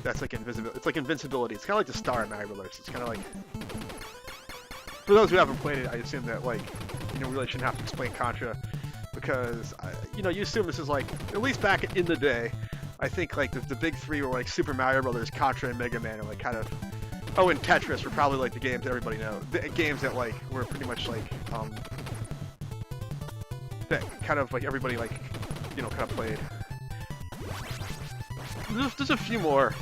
that's like invisibility. It's like invincibility. It's kind of like the star in Mario Brothers. It's kind of like, for those who haven't played it, I assume that like, you know, really shouldn't have to explain Contra, because you know, you assume this is like, at least back in the day, I think like the big three were like Super Mario Brothers, Contra, and Mega Man, are like kind of, oh, and Tetris were probably like the games that everybody knows, the games that like were pretty much like that kind of like everybody like, you know, kind of played. There's a few more.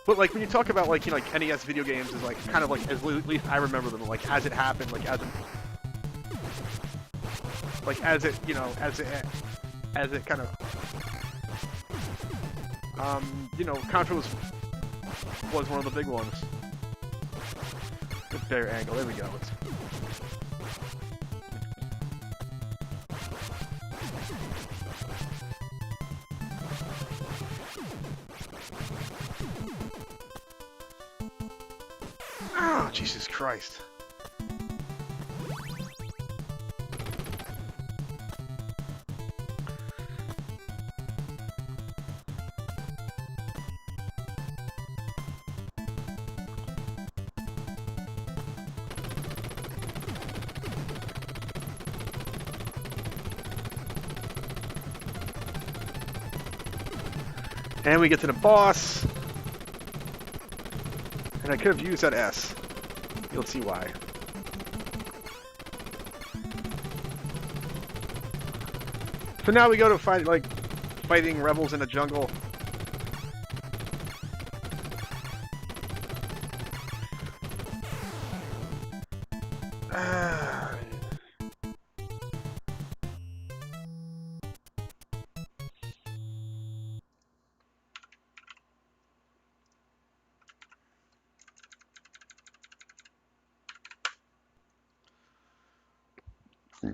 But like when you talk about like, you know, like NES video games is like kind of like, at least I remember them, like as it happened, like as it you know, as it kind of you know, Contra was one of the big ones. With better angle, there we go. Oh, Jesus Christ. And we get to the boss. And I could have used that S. You'll see why. So now we go to fighting rebels in the jungle.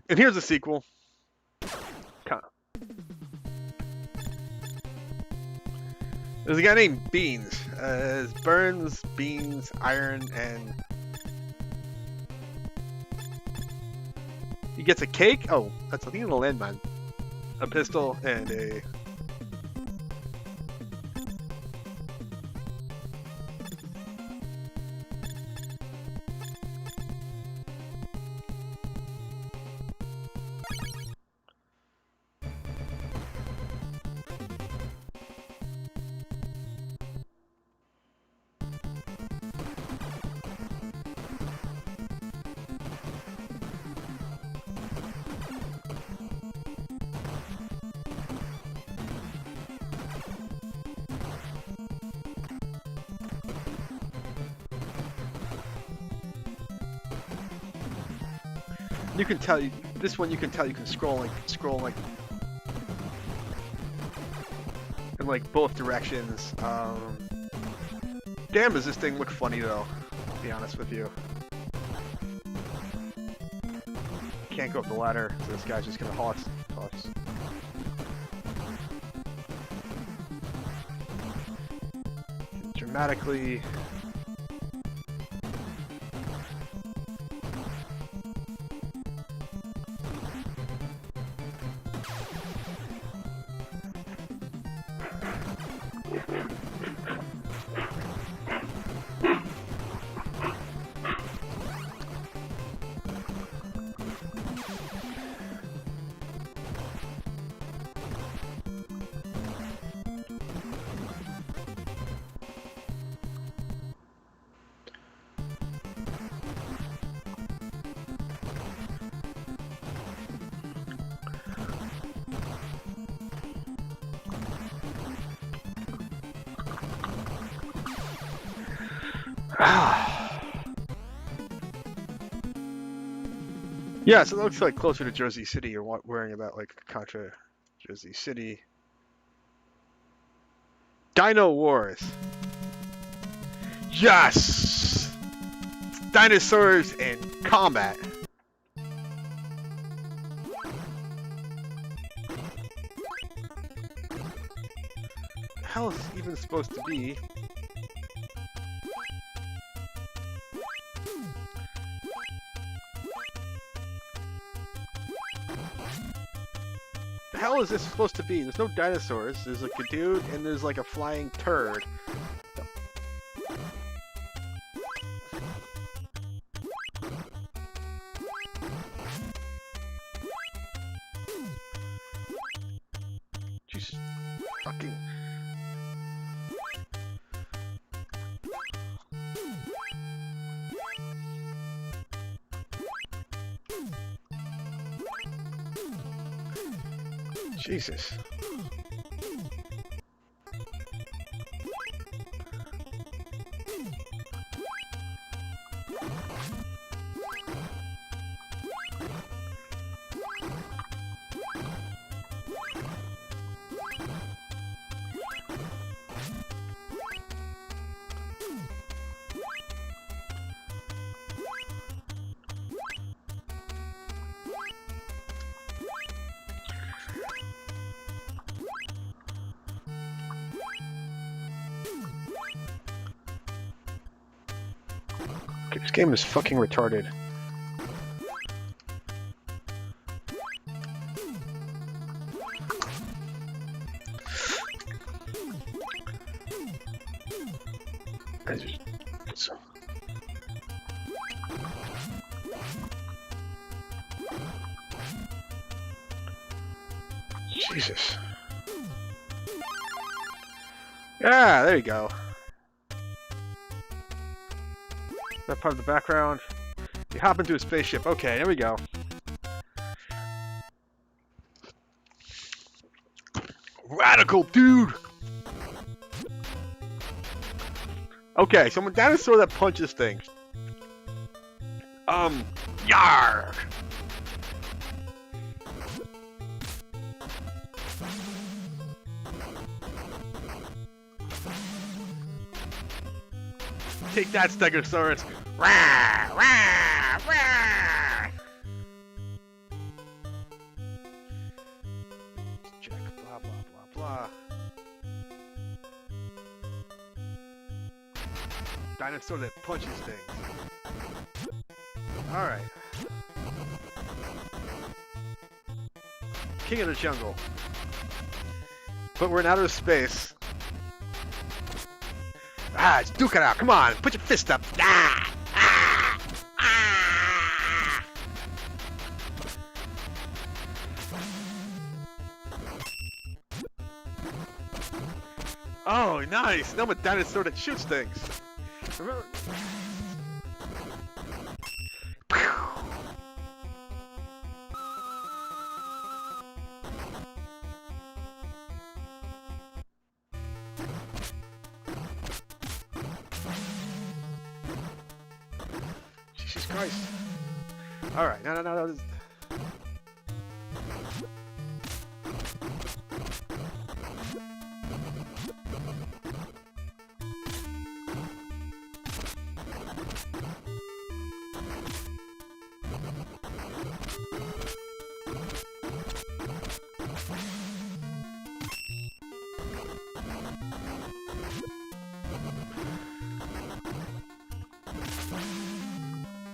And here's a sequel. There's a guy named Beans. It's Burns, Beans, Iron, and he gets a cake. Oh, that's I think a landmine, a pistol, and a. You can tell this one. You can tell you can scroll like in like both directions. Damn, does this thing look funny though? To be honest with you, can't go up the ladder, so this guy's just gonna toss. Dramatically. Yeah, so it looks like closer to Jersey City. You're worrying about like Contra Jersey City. Dino Wars. Yes! Dinosaurs in combat. The hell is this even supposed to be? The hell is this supposed to be? There's no dinosaurs. There's like a dude and there's like a flying turd. Jeez. Fucking. Jesus. This game is fucking retarded. Jesus. Yeah, there you go. That part of the background. You hop into a spaceship. Okay, there we go. Radical, dude! Okay, so I'm a dinosaur that punches things. Yarr! Take that, Stegosaurus! Rah, rah, rah. blah, blah, blah. Dinosaur that punches things. Alright. King of the jungle. But we're in outer space. Ah, it's duke it out. Come on, put your fist up. Ah! Ah! Ah! Oh, nice. Now I'm a dinosaur that shoots things. Remember? Jesus Christ. Alright, no.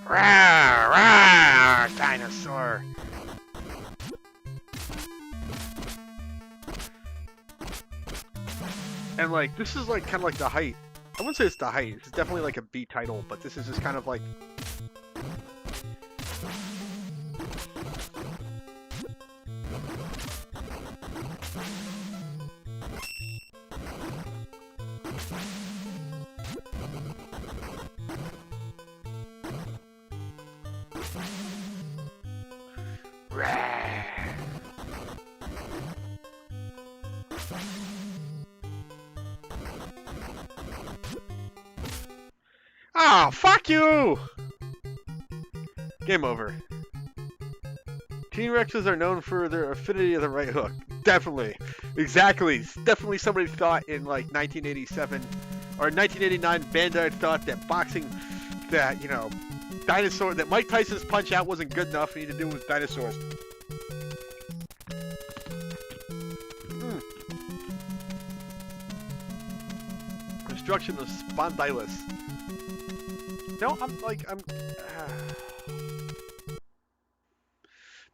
Rawr, rawr, dinosaur. And like, this is like kind of like the height. I wouldn't say it's the height. It's definitely like a B title, but this is just kind of like. Oh, fuck you! Game over. T-Rexes are known for their affinity to the right hook. Definitely. Exactly. Definitely somebody thought in like 1987 or 1989 Bandai thought that boxing, that, you know, dinosaur, that Mike Tyson's Punch Out wasn't good enough. He needed to do with dinosaurs. Destruction of Spondylus. No,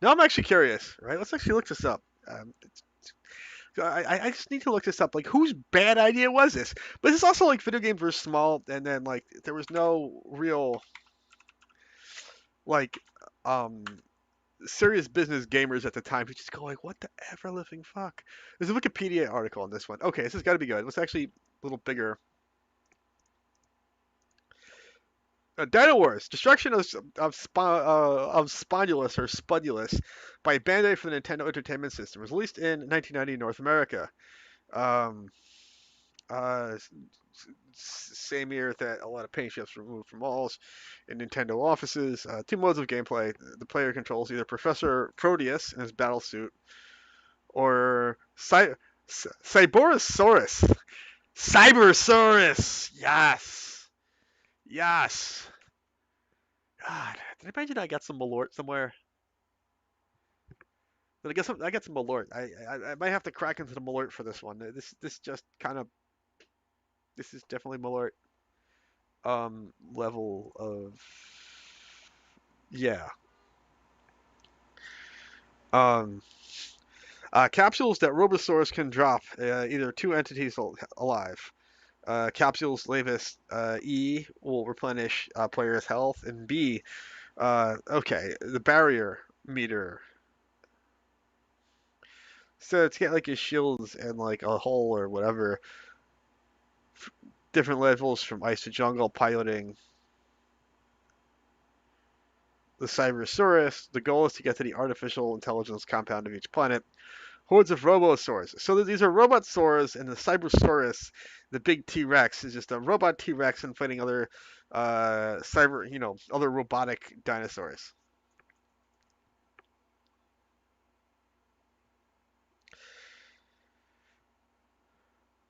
now I'm actually curious, right? Let's actually look this up. I just need to look this up. Like, whose bad idea was this? But this is also like video games were small, and then like there was no real like serious business gamers at the time who just go like, what the ever living fuck? There's a Wikipedia article on this one. Okay, this has got to be good. Let's actually a little bigger. Dino Wars: Destruction of Spondylus or Spudulus by Bandai for the Nintendo Entertainment System was released in 1990 in North America. Um, uh, Same year that a lot of paint chips were removed from malls and Nintendo offices. Two modes of gameplay: the player controls either Professor Proteus in his battle suit or Cyborosaurus. Cybersaurus. Yes. Yes. God, did I mention I got some Malort somewhere? Did I get some? I got some Malort. I might have to crack into the Malort for this one. This just kind of, this is definitely Malort level of, yeah. Um Capsules that Robosaurus can drop, either two entities alive. Capsules Lavis E will replenish player's health, and B, okay, the barrier meter. So it's got like his shields and like a hole or whatever. Different levels from ice to jungle, piloting the Cybersaurus. The goal is to get to the artificial intelligence compound of each planet. Hordes of Robosaurs. So these are robot saurs, and the Cybersaurus, the big T-Rex, is just a robot T-Rex and fighting other other robotic dinosaurs.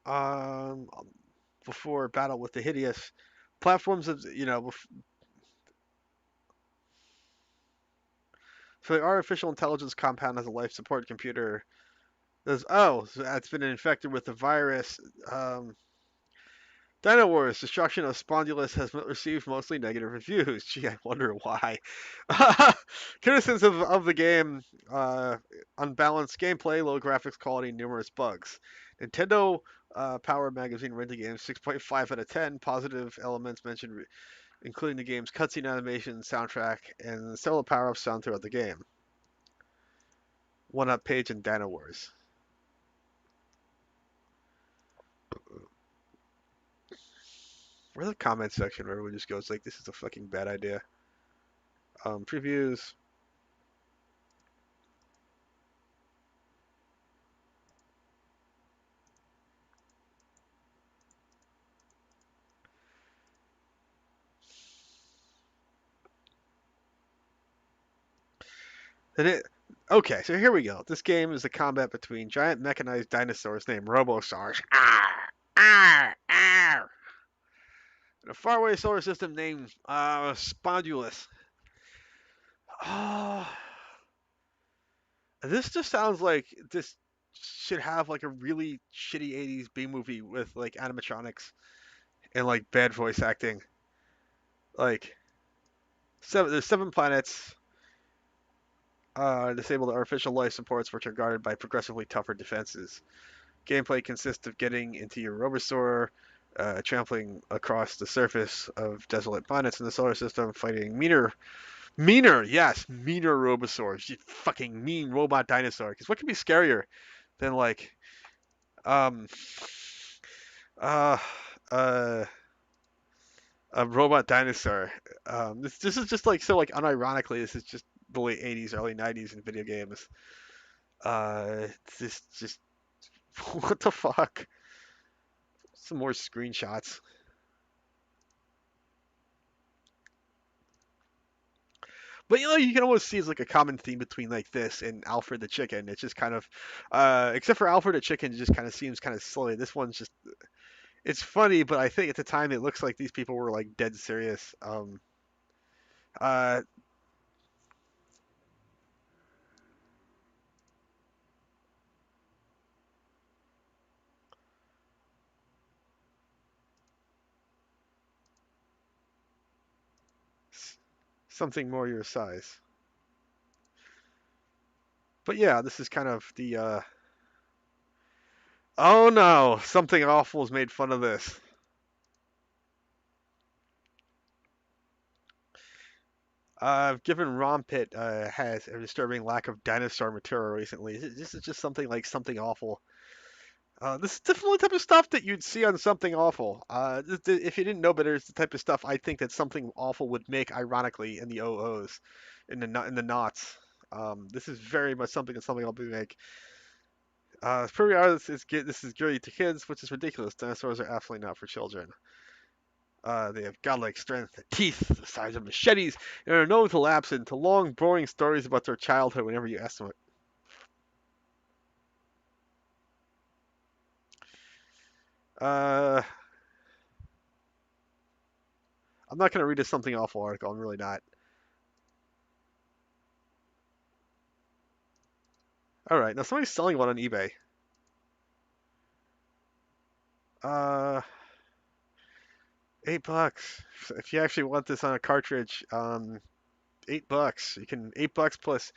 Um, Before battle with the hideous platforms of, so the artificial intelligence compound has a life support computer. Says, oh, so it's been infected with the virus. Um, Dino Wars: Destruction of Spondulus has received mostly negative reviews. Gee, I wonder why. Criticisms of the game: unbalanced gameplay, low graphics quality, numerous bugs. Nintendo Power Magazine rated the game 6.5 out of 10. Positive elements mentioned, including the game's cutscene animation, soundtrack, and several power-ups found throughout the game. One up page in Dino Wars. Where's the comment section where everyone just goes like, "This is a fucking bad idea." Previews. And it, okay, so here we go. This game is a combat between giant mechanized dinosaurs named Robosaurs. In a faraway solar system named Spondulus. Oh, this just sounds like this should have like a really shitty 80s B movie with like animatronics and like bad voice acting. Like there's 7 planets. Disabled artificial life supports, which are guarded by progressively tougher defenses. Gameplay consists of getting into your Robosaur, trampling across the surface of desolate planets in the solar system, fighting meaner Robosaurs. You fucking mean robot dinosaur. Because what could be scarier than like, um, uh, uh, a robot dinosaur? This is just like so like unironically, this is just the late 80s, early 90s in video games. This just what the fuck? Some more screenshots. But you know, you can almost see it's like a common theme between like this and Alfred the Chicken. It's just kind of, except for Alfred the Chicken, it just kind of seems kind of silly. This one's just, it's funny, but I think at the time it looks like these people were like dead serious. Uh, something more your size. But yeah, this is kind of the, oh no, something awful has made fun of this. Given Rompit has a disturbing lack of dinosaur material recently, this is just something like something awful. This is definitely the type of stuff that you'd see on Something Awful. If you didn't know better, it's the type of stuff I think that Something Awful would make, ironically, in the OOs, in the knots. This is very much something that Something Awful would make. It's pretty obvious this is geared to kids, which is ridiculous. Dinosaurs are absolutely not for children. They have godlike strength, teeth the size of machetes, and are known to lapse into long, boring stories about their childhood whenever you ask them. Uh, I'm not going to read a Something Awful article. I'm really not. All right, now somebody's selling one on eBay. Uh, $8. If you actually want this on a cartridge, $8. You can $8 plus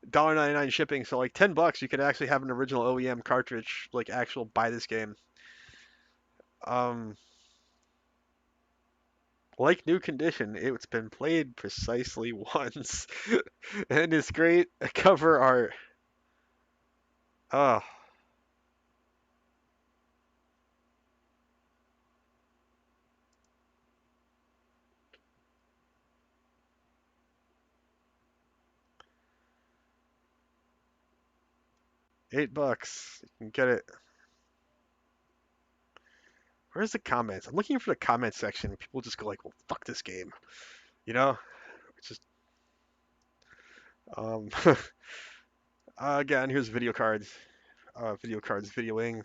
$1.99 shipping, so like $10. You could actually have an original OEM cartridge, like actual buy this game. Um, like new condition, it's been played precisely once, and it's great cover art. Oh, $8. You can get it. Where's the comments? I'm looking for the comment section. People just go like, "Well, fuck this game," you know? It's just um. Again, here's video cards. Video cards, videoing.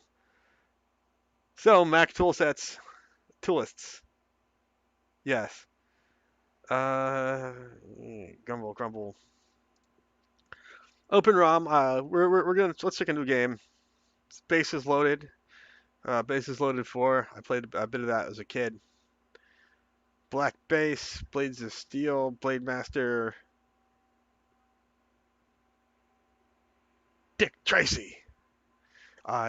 So Mac tool sets, toolists. Yes. Uh, grumble, grumble. Open ROM. We're gonna let's check a new game. Bases Loaded. Bases Loaded 4. I played a bit of that as a kid. Black Base, Blades of Steel, Blade Master, Dick Tracy.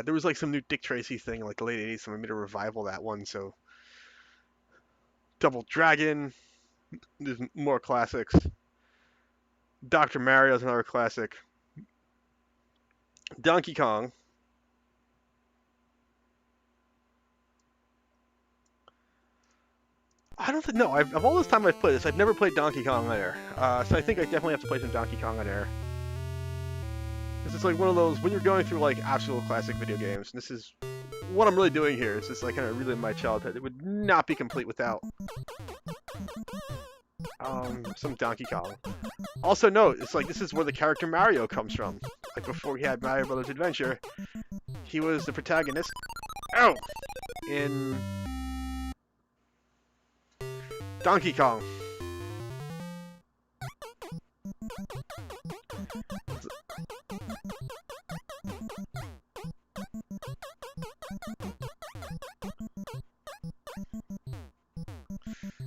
There was like some new Dick Tracy thing in like the late 80s, so I made a revival of that one. So Double Dragon, there's more classics. Dr. Mario's another classic. Donkey Kong. I don't think, no, of all this time I've played this, I've never played Donkey Kong on air. So I think I definitely have to play some Donkey Kong on air. This is like one of those, when you're going through like absolute classic video games, and this is what I'm really doing here. It's just like kind of reliving my childhood. It would not be complete without some Donkey Kong. Also note, it's like this is where the character Mario comes from. Like before he had Mario Brothers Adventure, he was the protagonist. Oh! In Donkey Kong.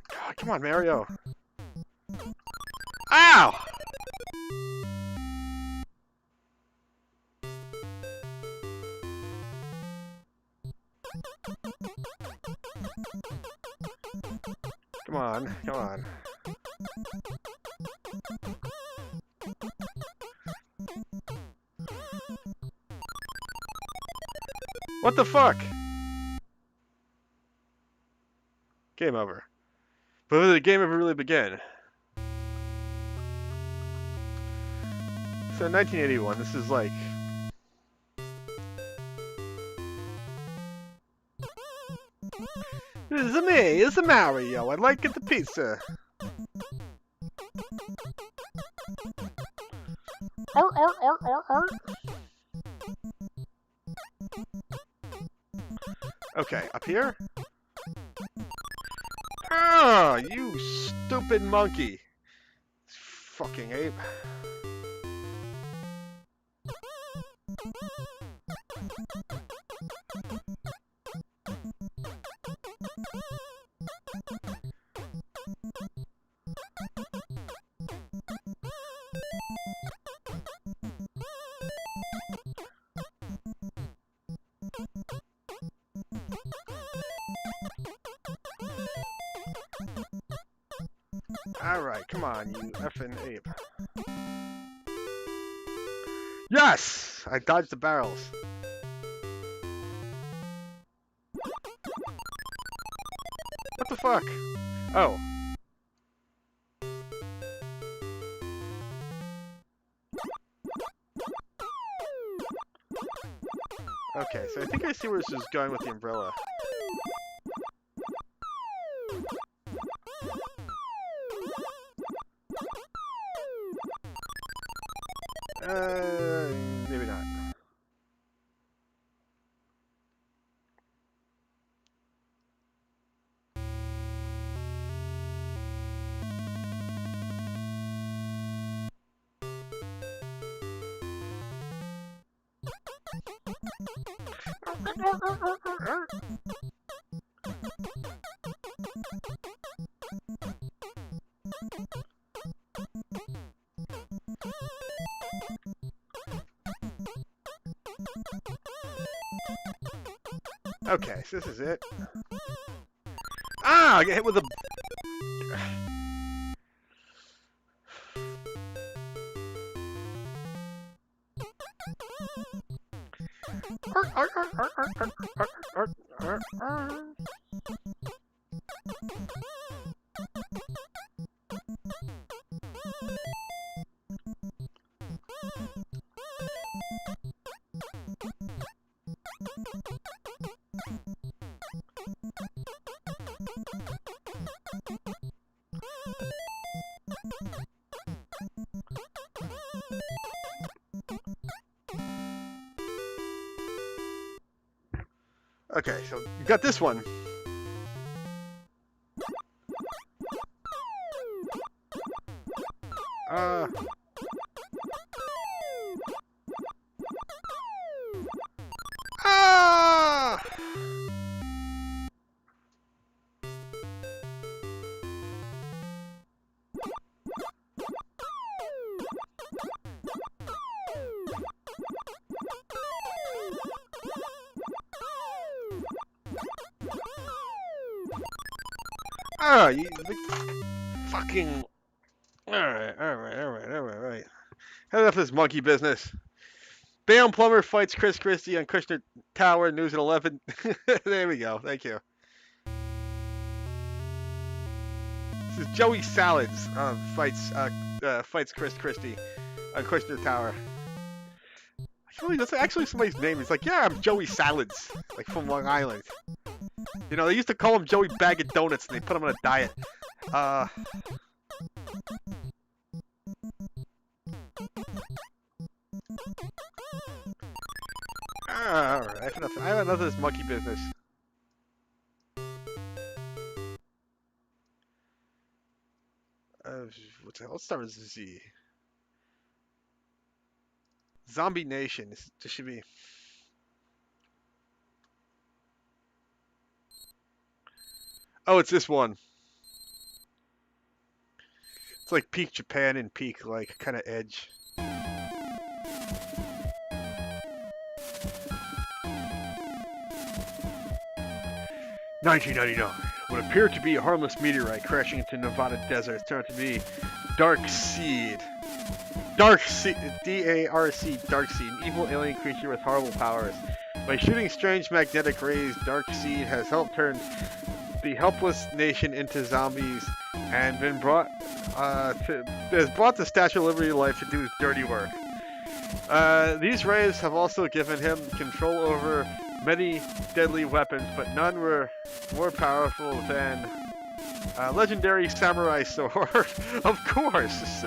God, come on, Mario. Ow! Come on, come on. What the fuck? Game over. But did the game ever really begin? So 1981, this is like... This is me, it's a Mario, I'd like to get the pizza. Okay, up here? Ah, you stupid monkey. Fucking ape. Alright, come on, you effing ape. Yes! I dodged the barrels. What the fuck? Oh. Okay, so I think I see where this is going with the umbrella. Maybe not. Okay, so this is it. Ah! I get hit with a... Okay, so you got this one. Ah, you fucking. Alright. Head up this monkey business. Bam Plumber fights Chris Christie on Kushner Tower, news at 11. There we go. Thank you. This is Joey Salads fights Chris Christie on Kushner Tower. Actually, that's actually somebody's name. He's like, yeah, I'm Joey Salads, like from Long Island. You know, they used to call him Joey Bag of Donuts, and they put him on a diet. Alright, I have enough of this monkey business. What's that? Let's start with Z. Zombie Nation. This should be. Oh, it's this one. It's like peak Japan and peak like kind of edge. 1999. What appeared to be a harmless meteorite crashing into Nevada desert turned out to be Dark Seed. Dark Seed, D-A-R-C, Dark Seed, an evil alien creature with horrible powers. By shooting strange magnetic rays, Dark Seed has helped turn the helpless nation into zombies and has brought the Statue of Liberty to life to do his dirty work. These rays have also given him control over many deadly weapons, but none were more powerful than legendary samurai sword. Of course,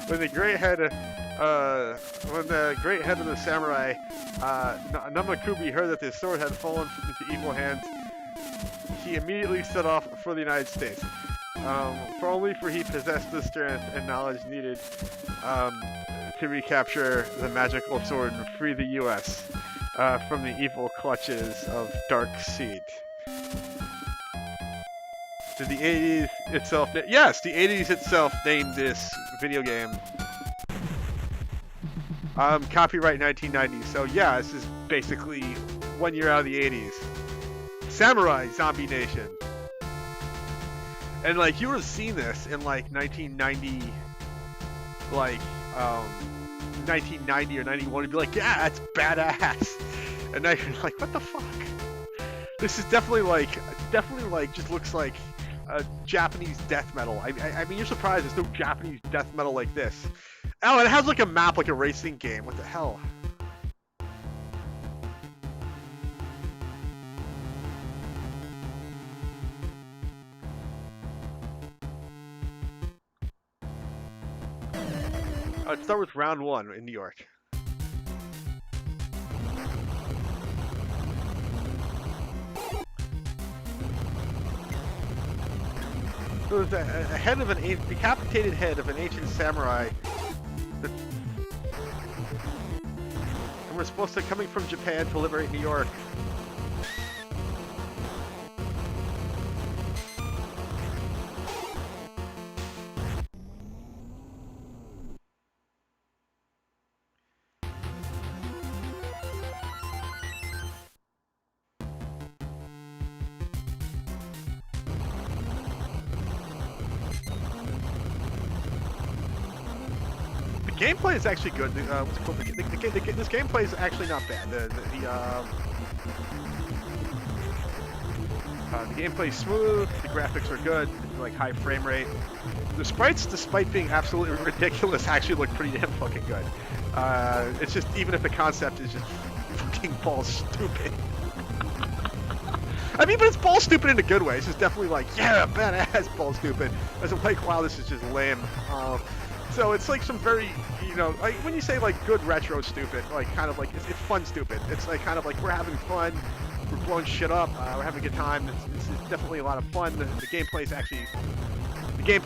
when the great head of the samurai Namakubi heard that the sword had fallen into evil hands, he immediately set off for the United States. For he possessed the strength and knowledge needed to recapture the magical sword and free the U.S. From the evil clutches of Dark Seed. Did the 80s itself... Yes, the 80s itself named this video game. Copyright 1990. So yeah, this is basically 1 year out of the 80s. Samurai Zombie Nation. And like, you would have seen this in like 1990, like 1990 or 91, and be like, yeah, that's badass. And now you're like, what the fuck? This is definitely like just looks like a Japanese death metal. I mean, you're surprised there's no Japanese death metal like this. Oh, it has like a map, like a racing game. What the hell? Let's start with round 1 in New York. So there's a head of decapitated head of an ancient samurai. And we're supposed to coming from Japan to liberate New York. Gameplay is actually good. This gameplay is actually not bad. The gameplay is smooth. The graphics are good. It's like high frame rate. The sprites, despite being absolutely ridiculous, actually look pretty damn fucking good. It's just, even if the concept is just fucking balls stupid. I mean, but it's ball stupid in a good way. It's just definitely like, yeah, badass ball stupid. As I'm like, wow, this is just lame. So it's like some very, like when you say like good retro stupid, like kind of like it's fun stupid. It's like kind of like we're having fun, we're blowing shit up, we're having a good time. It's definitely a lot of fun. The gameplay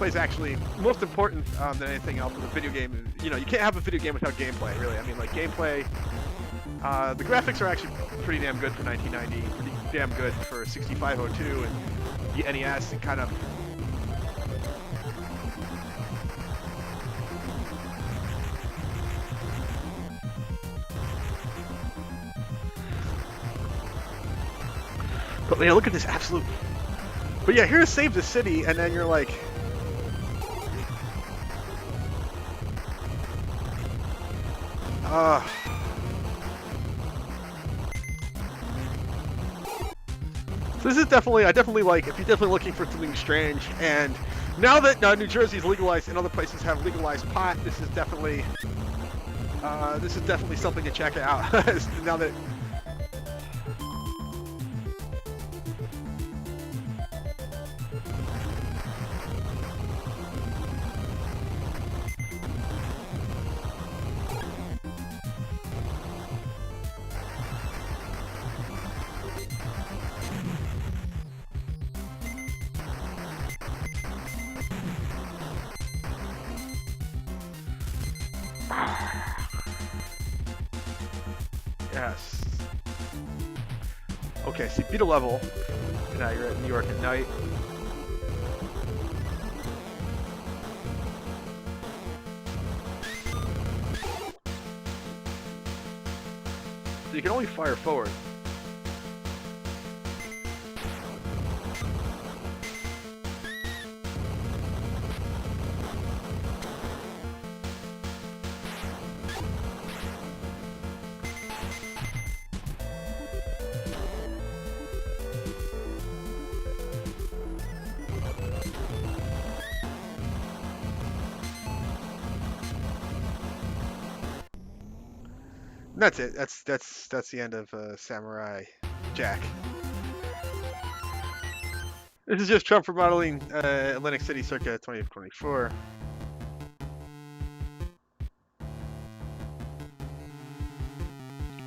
is actually most important than anything else in a video game. You can't have a video game without gameplay, really. I mean, like gameplay The graphics are actually pretty damn good for 1990, pretty damn good for 6502 and the NES, and kind of. But yeah, look at this absolute. But yeah, here to save the city, and then you're like. So this is definitely, I definitely like, if you're definitely looking for something strange, and now that New Jersey's legalized and other places have legalized pot, this is definitely something to check out. Now that. Yes. Okay, so you beat a level. Now you're at New York at night. So you can only fire forward. That's it. That's the end of Samurai Jack. This is just Trump remodeling Atlantic City circa 2024.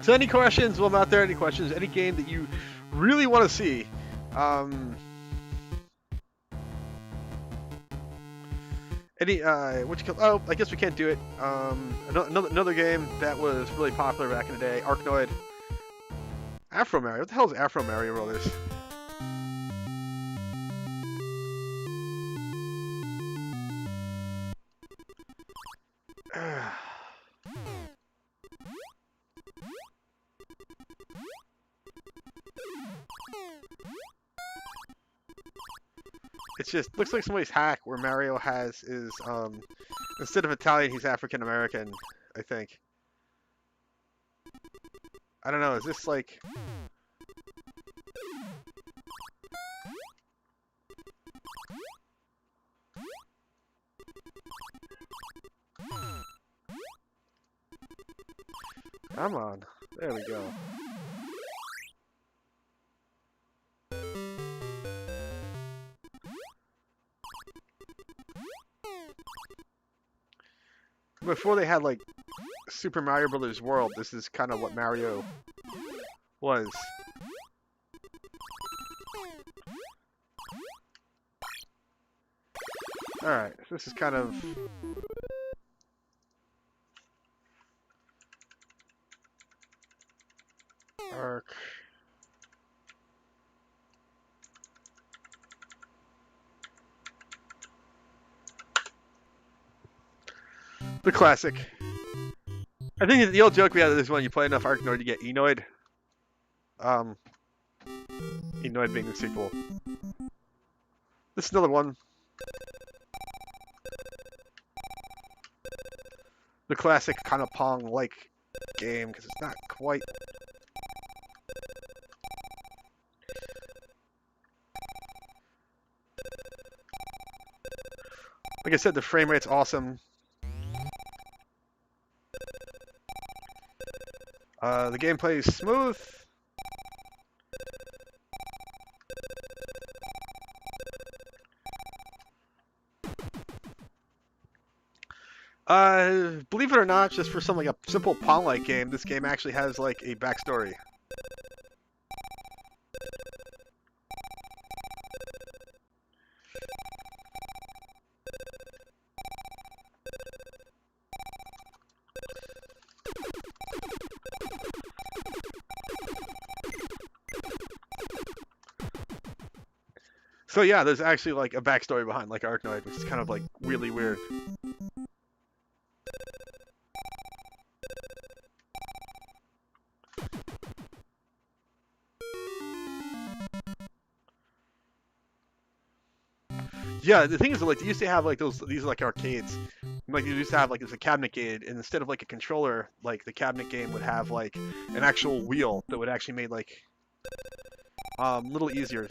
So any questions? Well, I'm out there. Any questions? Any game that you really want to see? Oh, I guess we can't do it. Another game that was really popular back in the day, Arkanoid. Afro Mario. What the hell is Afro Mario Brothers? It just looks like somebody's hack where Mario has is instead of Italian, he's African American, I think. I don't know, is this like Come on. There we go. Before they had like Super Mario Brothers World, this is kind of what Mario was. Alright, so this is kind of Arc. The classic. I think the old joke we had is when you play enough Arkanoid, you get Enoid. Enoid being the sequel. This is another one. The classic kind of Pong-like game, because it's not quite... Like I said, the frame rate's awesome. The gameplay is smooth. Believe it or not, just for some like a simple Pong-like game, this game actually has like a backstory. So yeah, there's actually like a backstory behind like Arkanoid, which is kind of like really weird. Yeah, the thing is, like, they used to have like these like arcades, like you used to have like it's a cabinet game, and instead of like a controller, like the cabinet game would have like an actual wheel that would actually made like a little easier.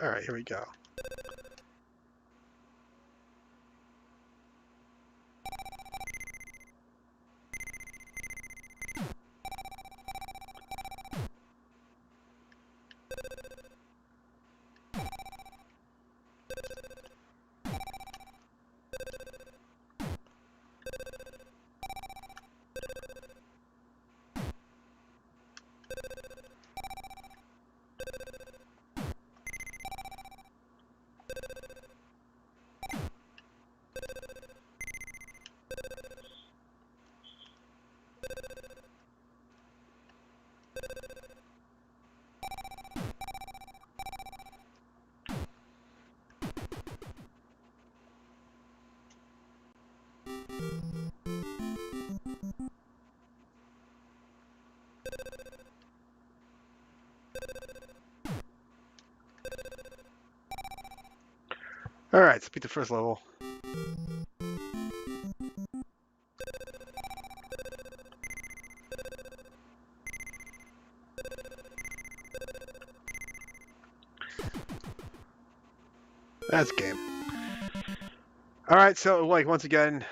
All right, here we go. All right, let's beat the first level. That's game. All right, so like once again,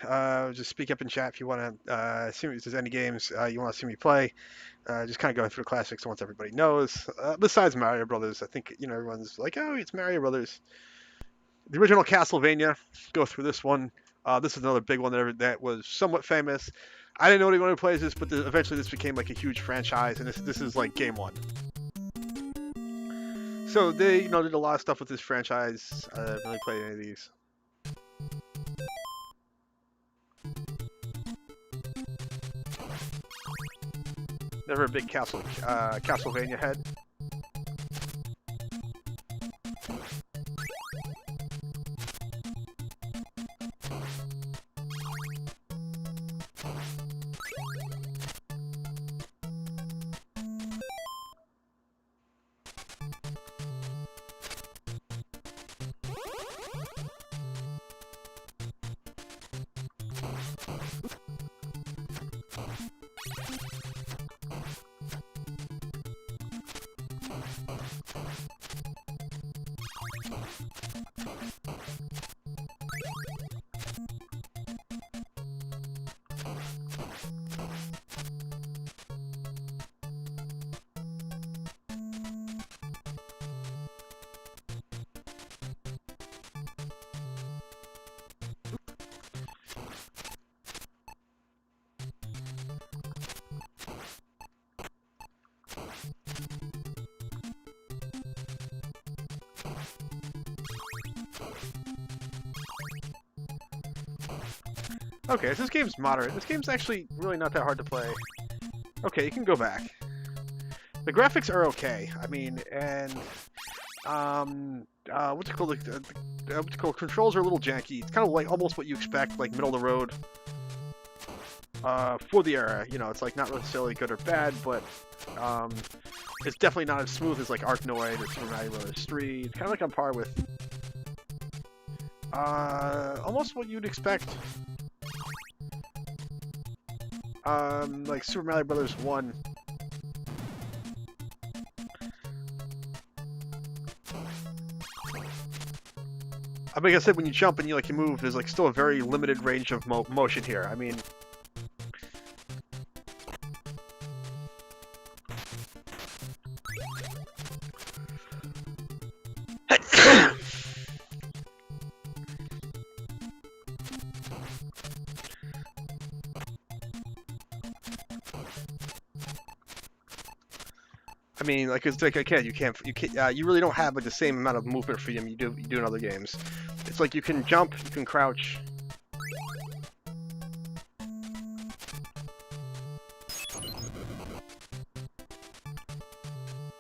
just speak up in chat if you want to see if there's any games you want to see me play. Just kind of going through the classics once everybody knows. Besides Mario Brothers, I think everyone's like, oh, it's Mario Brothers. The original Castlevania. Go through this one. This is another big one that was somewhat famous. I didn't know anyone who plays this, but eventually this became like a huge franchise, and this is like game one. So they did a lot of stuff with this franchise. I haven't really played any of these. Never a big Castlevania head. Okay, so this game's moderate. This game's actually really not that hard to play. Okay, you can go back. The graphics are okay. I mean, and what's it called? What's it called? Controls are a little janky. It's kind of like almost what you expect, like middle of the road. For the era, it's like not necessarily good or bad, but it's definitely not as smooth as like Arkanoid or Super Mario Bros. 3. It's kind of like on par with Almost what you'd expect. Like Super Mario Brothers 1. I mean, like I said, when you jump and you move, there's like still a very limited range of motion here. I mean, like it's like again, you can't, you really don't have like the same amount of movement freedom you do in other games. It's like you can jump, you can crouch.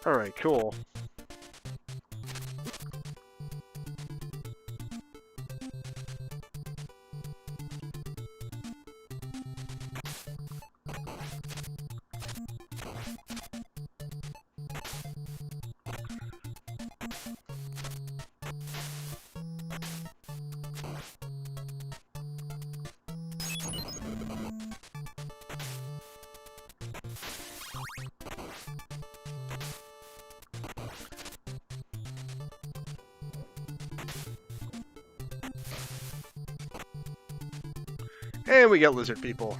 All right, cool. And we get lizard people.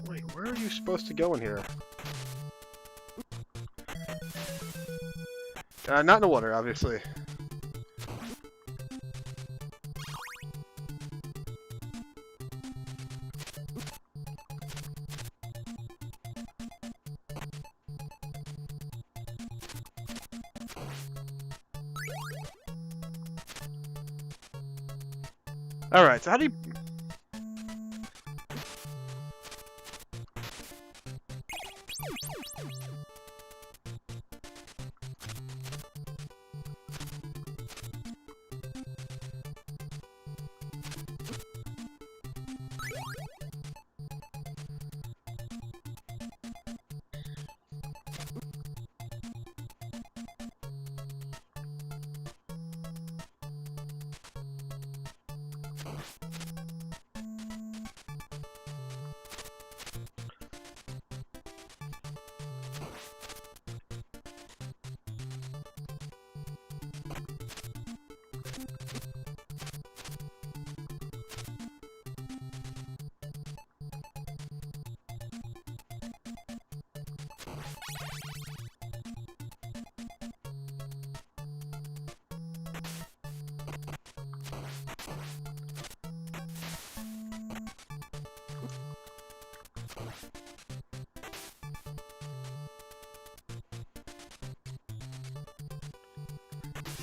Wait, where are you supposed to go in here? Not in the water, obviously. Alright, so how do you...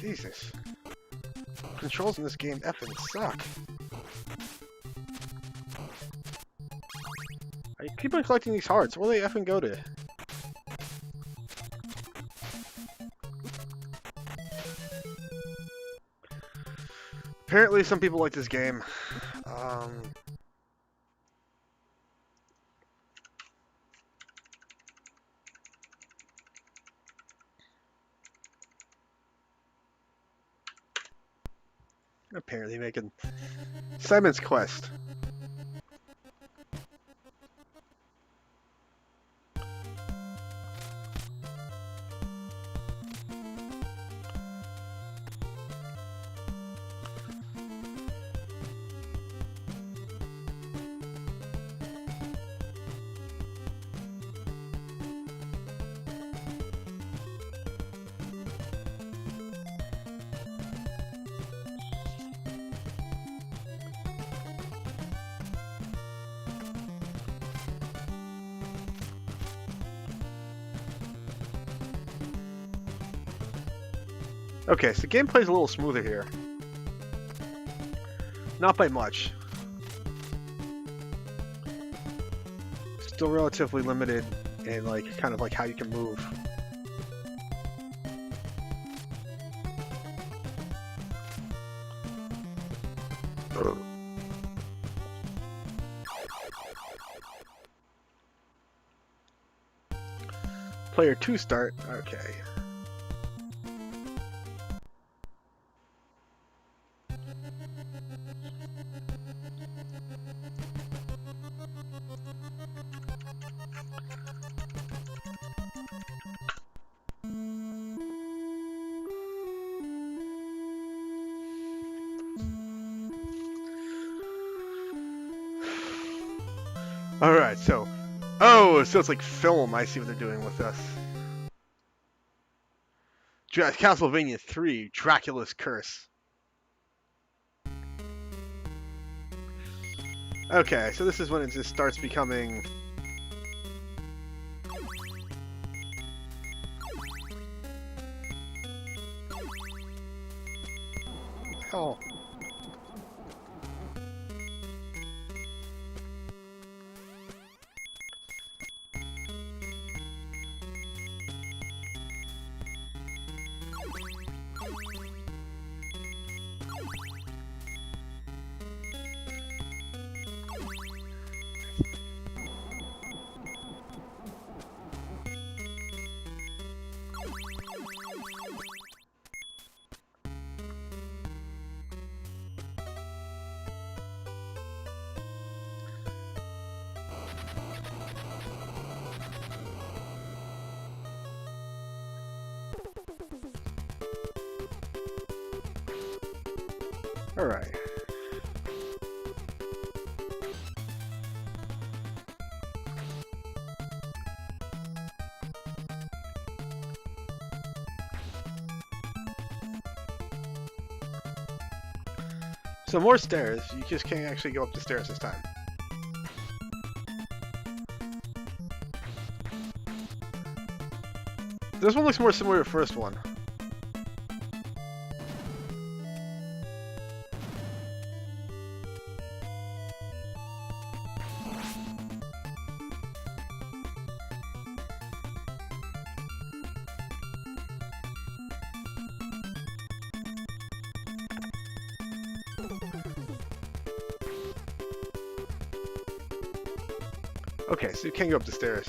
Jesus. Controls in this game effing suck. I keep on collecting these hearts. Where do they effing go to? Apparently some people like this game. Apparently making Simon's Quest. Okay, so the gameplay's a little smoother here. Not by much. Still relatively limited in like kind of like how you can move. Player 2 start. Okay. Alright, so... Oh, so it's like film. I see what they're doing with this. Castlevania 3, Dracula's Curse. Okay, so this is when it just starts becoming... Hell... Alright. So more stairs. You just can't actually go up the stairs this time. This one looks more similar to the first one. Okay, so you can't go up the stairs.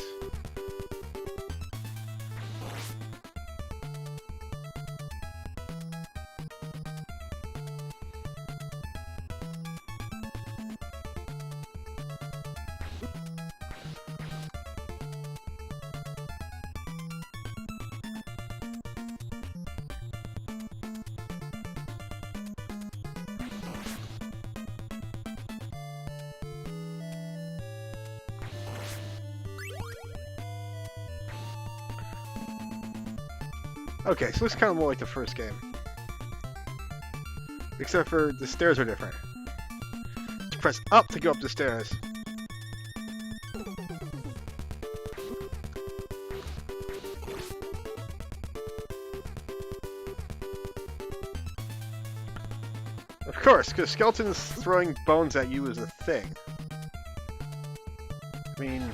Okay, so it's kind of more like the first game. Except for the stairs are different. You press up to go up the stairs. Of course, because skeletons throwing bones at you is a thing. I mean...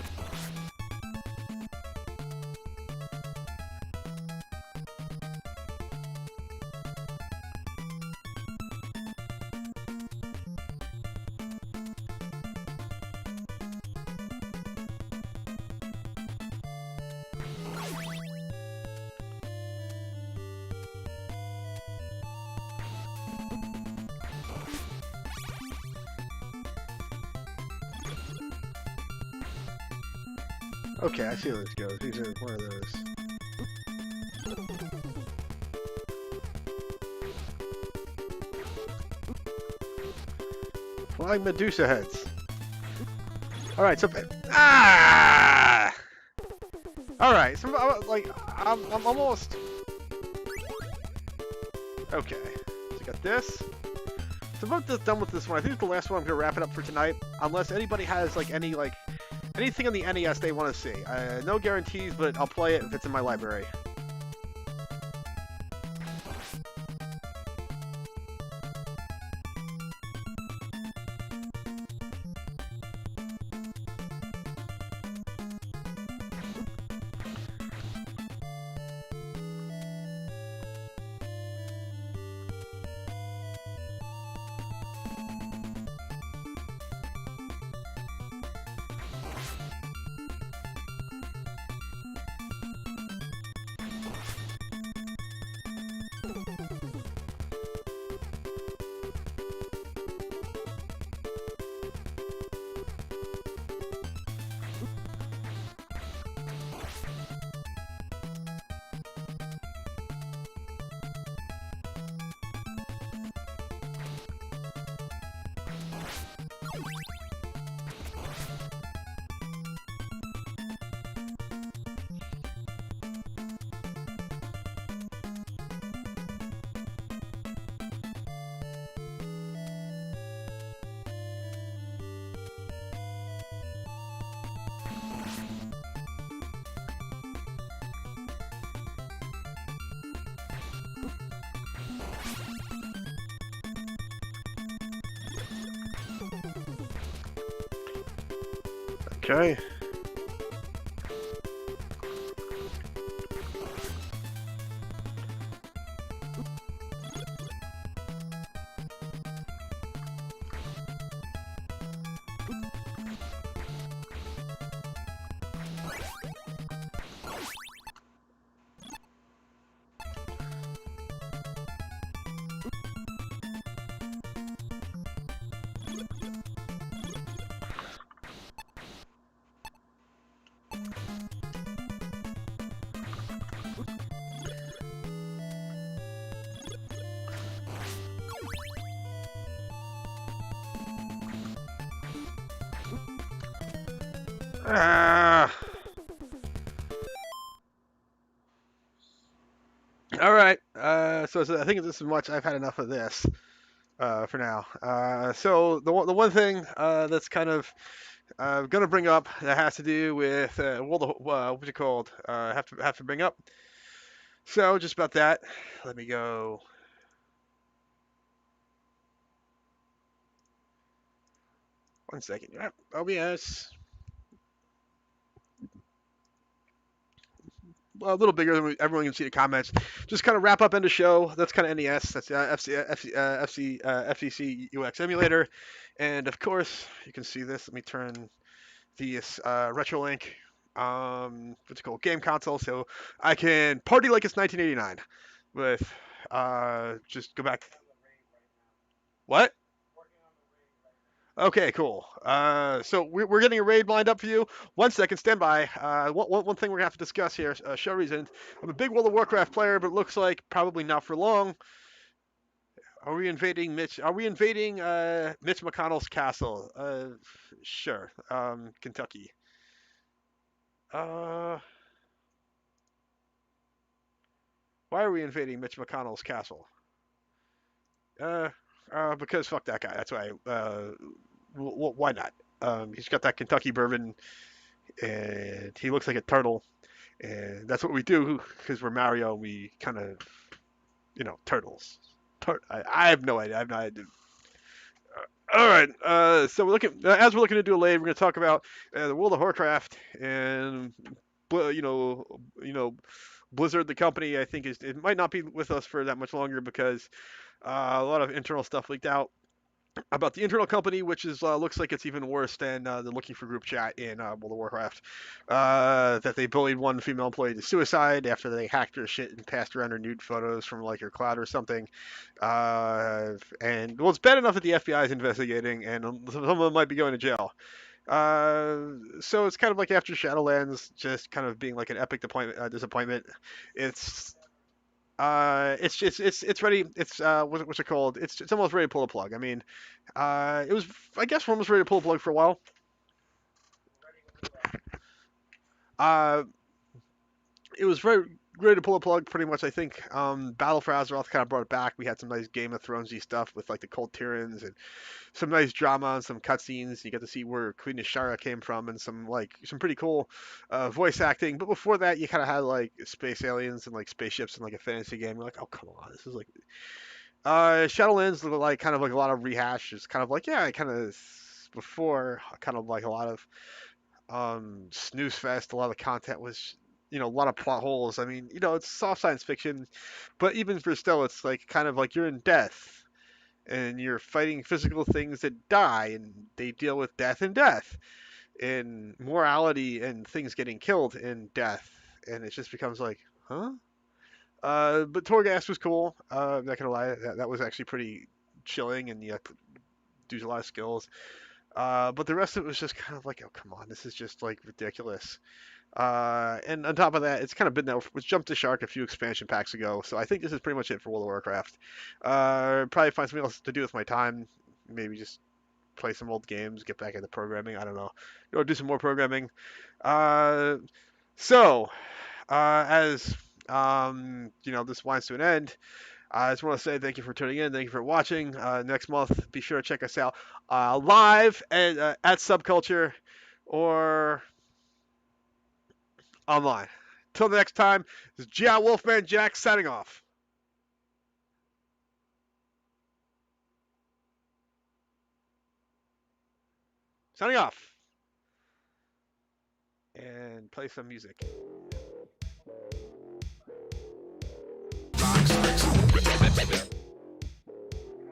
Okay, I see how this goes. These are one of those. Flying Medusa heads. Alright, so... Ah! Alright, so like, I'm almost... Okay, so you got this. So I'm about done with this one. I think it's the last one. I'm going to wrap it up for tonight. Unless anybody has, like, any, like... Anything on the NES they want to see. No guarantees, but I'll play it if it's in my library. Okay. Ah. All right. So I think this is much. I've had enough of this for now. So the one thing that's kind of going to bring up that has to do with what's it called? Have to bring up. So just about that. Let me go. One second. Yep. OBS. A little bigger than everyone can see the comments. Just kind of wrap up end of show. That's kind of NES. That's FCEUX Emulator, and of course you can see this. Let me turn this RetroLink. What's it called? Game console, so I can party like it's 1989 with just go back. What? Okay, cool. So we're getting a raid lined up for you. 1 second, stand by. One thing we're gonna have to discuss here. Show reasons. I'm a big World of Warcraft player, but it looks like probably not for long. Are we invading Mitch? Are we invading Mitch McConnell's castle? Sure. Kentucky. Uh, why are we invading Mitch McConnell's castle? Uh, because fuck that guy. That's why. Why not? He's got that Kentucky bourbon, and he looks like a turtle, and that's what we do because we're Mario. We kind of, turtles. I have no idea. I have no idea. All right. So as we're looking to do a late, we're going to talk about the World of Warcraft and you know, Blizzard, the company. I think it might not be with us for that much longer because a lot of internal stuff leaked out about the internal company, which is looks like it's even worse than the looking for group chat in World of Warcraft. That they bullied one female employee to suicide after they hacked her shit and passed around her nude photos from like her cloud or something. And well, it's bad enough that the FBI is investigating, and some of them might be going to jail. So it's kind of like after Shadowlands, just kind of being like an epic disappointment. It's it's ready. It's what's it called? It's almost ready to pull the plug. I mean, it was, I guess, we're almost ready to pull the plug for a while. Uh, it was ready to pull the plug pretty much. I think Battle for Azeroth kind of brought it back. We had some nice Game of Thronesy stuff with like the Cold Tyrants and some nice drama and some cutscenes. You get to see where Queen Ashara came from and some pretty cool voice acting. But before that, you kind of had like space aliens and like spaceships and like a fantasy game. You're like, oh come on, this is like Shadowlands looked like kind of like a lot of rehash. It's kind of like yeah, kind of before kind of like a lot of snooze fest. A lot of content was a lot of plot holes. I mean, it's soft science fiction, but even for still, it's like kind of like you're in death and you're fighting physical things that die and they deal with death and morality and things getting killed in death, and it just becomes like, huh? But Torghast was cool. I'm not gonna lie, that was actually pretty chilling, and you have to do a lot of skills. But the rest of it was just kind of like, oh come on, this is just like ridiculous. And on top of that, it's kind of been there. Was jumped the shark a few expansion packs ago, so I think this is pretty much it for World of Warcraft. Probably find something else to do with my time. Maybe just play some old games, get back into programming. I don't know. Do some more programming. Uh, so as this winds to an end. I just want to say thank you for tuning in. Thank you for watching. Next month, be sure to check us out live at Subculture or online. Till the next time, this is G.I. Wolfman Jack signing off. Signing off. and play some music.